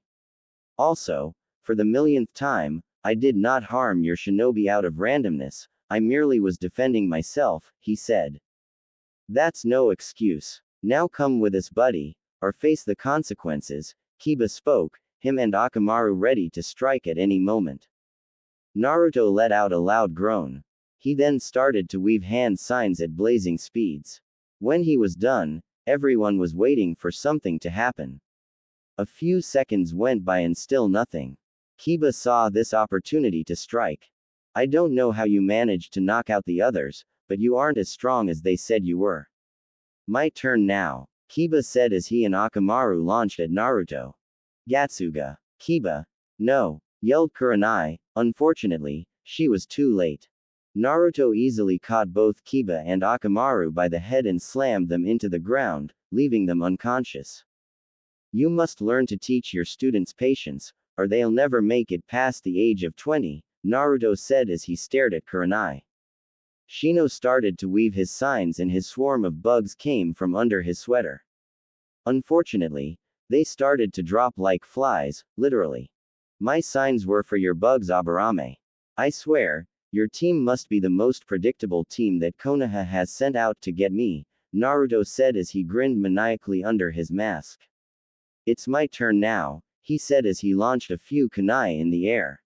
Speaker 1: Also, for the millionth time, I did not harm your shinobi out of randomness, I merely was defending myself, he said. That's no excuse. Now come with us buddy, or face the consequences, Kiba spoke, him and Akamaru ready to strike at any moment. Naruto let out a loud groan. He then started to weave hand signs at blazing speeds. When he was done, everyone was waiting for something to happen. A few seconds went by and still nothing. Kiba saw this opportunity to strike. I don't know how you managed to knock out the others, but you aren't as strong as they said you were. My turn now, Kiba said as he and Akamaru launched at Naruto. Gatsuga. Kiba. No, yelled Kurenai. Unfortunately, she was too late. Naruto easily caught both Kiba and Akamaru by the head and slammed them into the ground, leaving them unconscious. You must learn to teach your students patience, or they'll never make it past the age of 20, Naruto said as he stared at Kurenai. Shino started to weave his signs and his swarm of bugs came from under his sweater. Unfortunately, they started to drop like flies, literally. My signs were for your bugs, Aburame. I swear, your team must be the most predictable team that Konaha has sent out to get me, Naruto said as he grinned maniacally under his mask. It's my turn now, he said as he launched a few kunai in the air.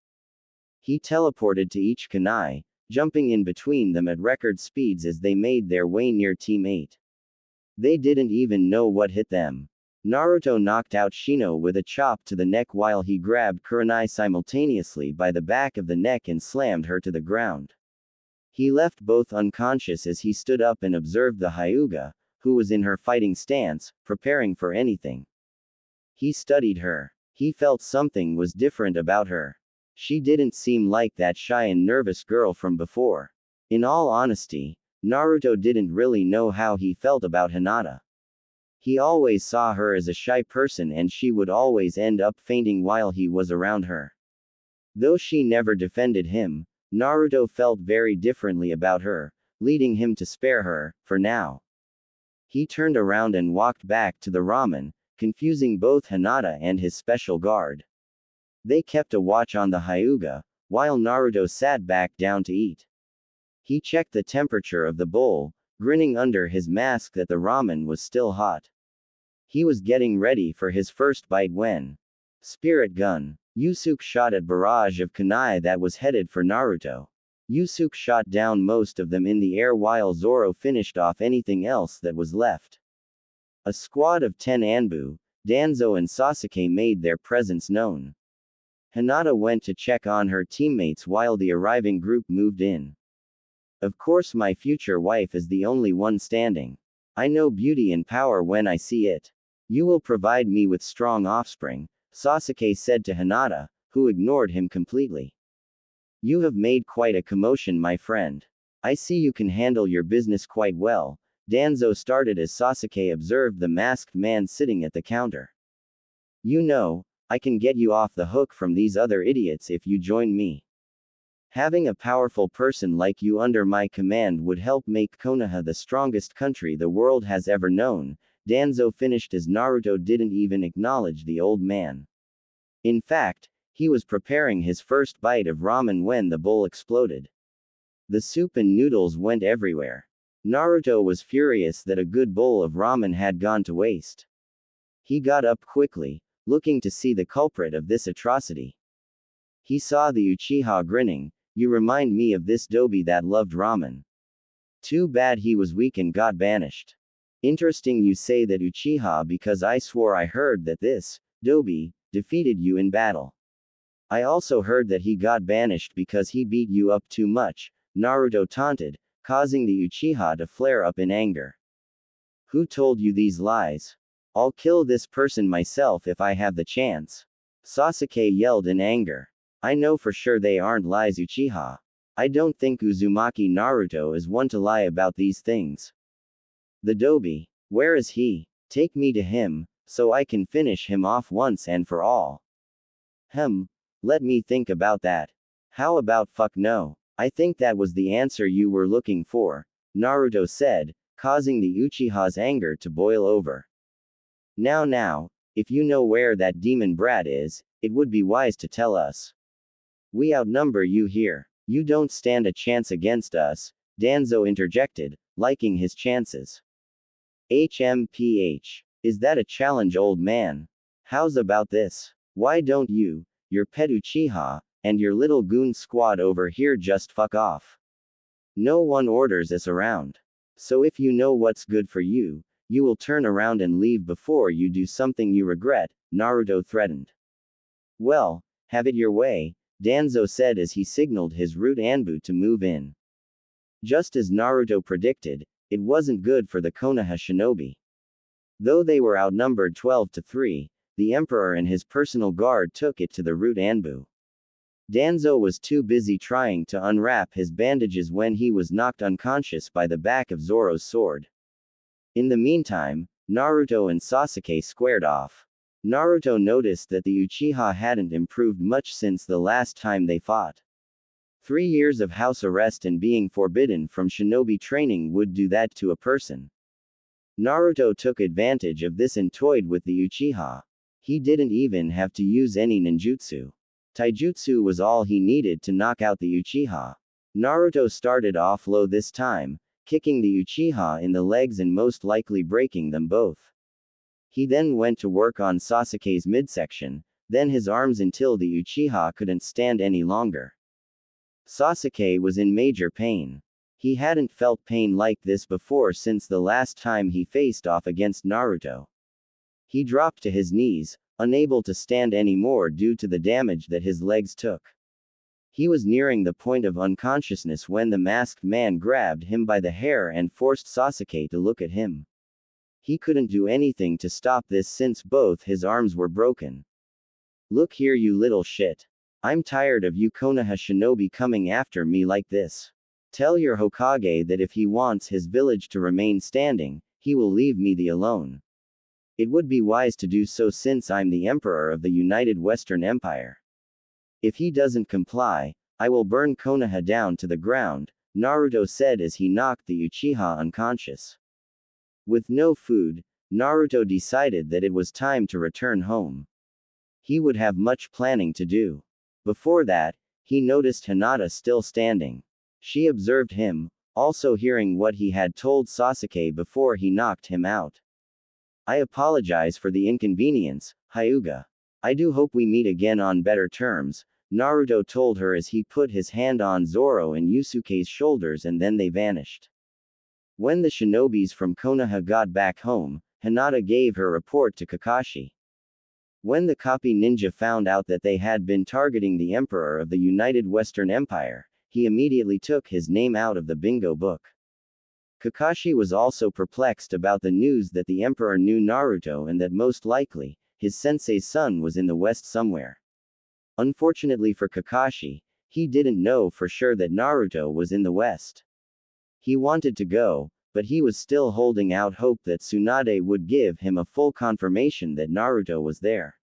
Speaker 1: He teleported to each kunai, jumping in between them at record speeds as they made their way near Team 8. They didn't even know what hit them. Naruto knocked out Shino with a chop to the neck while he grabbed Kurenai simultaneously by the back of the neck and slammed her to the ground. He left both unconscious as he stood up and observed the Hyuga, who was in her fighting stance, preparing for anything. He studied her. He felt something was different about her. She didn't seem like that shy and nervous girl from before. In all honesty, Naruto didn't really know how he felt about Hinata. He always saw her as a shy person and she would always end up fainting while he was around her. Though she never defended him, Naruto felt very differently about her, leading him to spare her, for now. He turned around and walked back to the ramen, confusing both Hinata and his special guard. They kept a watch on the Hyuga, while Naruto sat back down to eat. He checked the temperature of the bowl, grinning under his mask that the ramen was still hot. He was getting ready for his first bite when Spirit Gun. Yusuke shot at barrage of kunai that was headed for Naruto. Yusuke shot down most of them in the air while Zoro finished off anything else that was left. A squad of 10 Anbu, Danzo and Sasuke made their presence known. Hinata went to check on her teammates while the arriving group moved in. Of course my future wife is the only one standing. I know beauty and power when I see it. You will provide me with strong offspring, Sasuke said to Hinata, who ignored him completely. You have made quite a commotion, my friend. I see you can handle your business quite well, Danzo started as Sasuke observed the masked man sitting at the counter. You know, I can get you off the hook from these other idiots if you join me. Having a powerful person like you under my command would help make Konoha the strongest country the world has ever known, Danzo finished as Naruto didn't even acknowledge the old man. In fact, he was preparing his first bite of ramen when the bowl exploded. The soup and noodles went everywhere. Naruto was furious that a good bowl of ramen had gone to waste. He got up quickly, looking to see the culprit of this atrocity. He saw the Uchiha grinning. You remind me of this Dobi that loved ramen. Too bad he was weak and got banished. Interesting you say that Uchiha because I swore I heard that this Dobi defeated you in battle. I also heard that he got banished because he beat you up too much, Naruto taunted, causing the Uchiha to flare up in anger. Who told you these lies? I'll kill this person myself if I have the chance. Sasuke yelled in anger. I know for sure they aren't lies, Uchiha. I don't think Uzumaki Naruto is one to lie about these things. The Dobi. Where is he? Take me to him, so I can finish him off once and for all. Let me think about that. How about fuck no? I think that was the answer you were looking for, Naruto said, causing the Uchiha's anger to boil over. Now, if you know where that demon brat is, it would be wise to tell us. We outnumber you here. You don't stand a chance against us, Danzo interjected, liking his chances. HMPH. Is that a challenge, old man? How's about this? Why don't you, your pet Uchiha, and your little goon squad over here just fuck off? No one orders us around. So if you know what's good for you, you will turn around and leave before you do something you regret, Naruto threatened. Well, have it your way, Danzo said as he signaled his root Anbu to move in. Just as Naruto predicted, it wasn't good for the Konoha shinobi. Though they were outnumbered 12-3, the emperor and his personal guard took it to the root Anbu. Danzo was too busy trying to unwrap his bandages when he was knocked unconscious by the back of Zoro's sword. In the meantime, Naruto and Sasuke squared off. Naruto noticed that the Uchiha hadn't improved much since the last time they fought. 3 years of house arrest and being forbidden from shinobi training would do that to a person. Naruto took advantage of this and toyed with the Uchiha. He didn't even have to use any ninjutsu. Taijutsu was all he needed to knock out the Uchiha. Naruto started off low this time, kicking the Uchiha in the legs and most likely breaking them both. He then went to work on Sasuke's midsection, then his arms until the Uchiha couldn't stand any longer. Sasuke was in major pain. He hadn't felt pain like this before since the last time he faced off against Naruto. He dropped to his knees, unable to stand anymore due to the damage that his legs took. He was nearing the point of unconsciousness when the masked man grabbed him by the hair and forced Sasuke to look at him. He couldn't do anything to stop this since both his arms were broken. "Look here, you little shit. I'm tired of you Konaha shinobi coming after me like this. Tell your Hokage that if he wants his village to remain standing, he will leave me the alone. It would be wise to do so since I'm the emperor of the United Western Empire. If he doesn't comply, I will burn Konaha down to the ground," Naruto said as he knocked the Uchiha unconscious. With no food, Naruto decided that it was time to return home. He would have much planning to do. Before that, he noticed Hinata still standing. She observed him, also hearing what he had told Sasuke before he knocked him out. "I apologize for the inconvenience, Hyuga. I do hope we meet again on better terms," Naruto told her as he put his hand on Zoro and Yusuke's shoulders and then they vanished. When the shinobis from Konoha got back home, Hinata gave her report to Kakashi. When the copy ninja found out that they had been targeting the emperor of the United Western Empire, he immediately took his name out of the bingo book. Kakashi was also perplexed about the news that the emperor knew Naruto and that most likely, his sensei's son was in the west somewhere. Unfortunately for Kakashi, he didn't know for sure that Naruto was in the west. He wanted to go, but he was still holding out hope that Tsunade would give him a full confirmation that Naruto was there.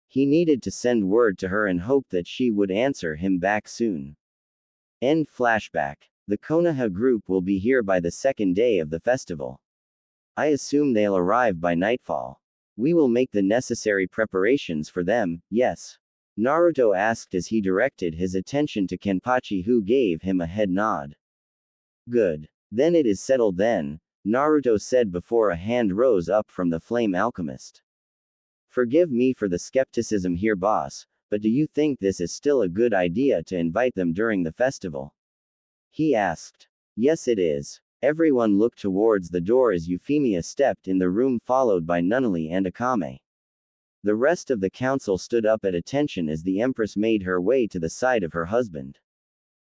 Speaker 1: He needed to send word to her and hope that she would answer him back soon. End flashback. The Konoha group will be here by the second day of the festival. I assume they'll arrive by nightfall. We will make the necessary preparations for them, yes? Naruto asked as he directed his attention to Kenpachi, who gave him a head nod. Good. Then it is settled then, Naruto said before a hand rose up from the flame alchemist. Forgive me for the skepticism here, boss, but do you think this is still a good idea to invite them during the festival? He asked. Yes, it is. Everyone looked towards the door as Euphemia stepped in the room, followed by Nunnally and Akame. The rest of the council stood up at attention as the Empress made her way to the side of her husband.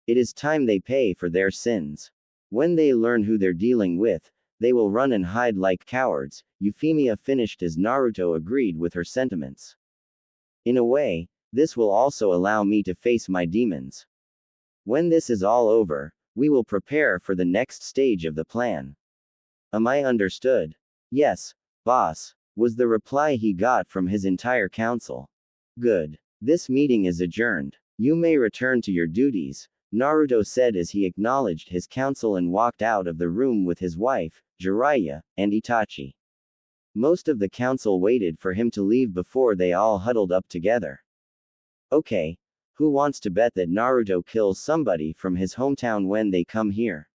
Speaker 1: It is time they pay for their sins. When they learn who they're dealing with, they will run and hide like cowards, Euphemia finished as Naruto agreed with her sentiments. In a way, this will also allow me to face my demons. When this is all over, we will prepare for the next stage of the plan. Am I understood? Yes, boss, was the reply he got from his entire council. Good. This meeting is adjourned. You may return to your duties, Naruto said as he acknowledged his council and walked out of the room with his wife, Jiraiya, and Itachi. Most of the council waited for him to leave before they all huddled up together. Okay. Who wants to bet that Naruto kills somebody from his hometown when they come here?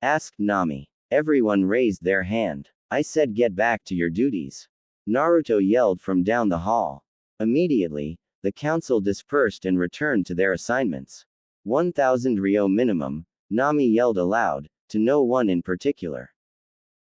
Speaker 1: Asked Nami. Everyone raised their hand. I said get back to your duties. Naruto yelled from down the hall. Immediately, the council dispersed and returned to their assignments. 1,000 Ryo minimum, Nami yelled aloud, to no one in particular.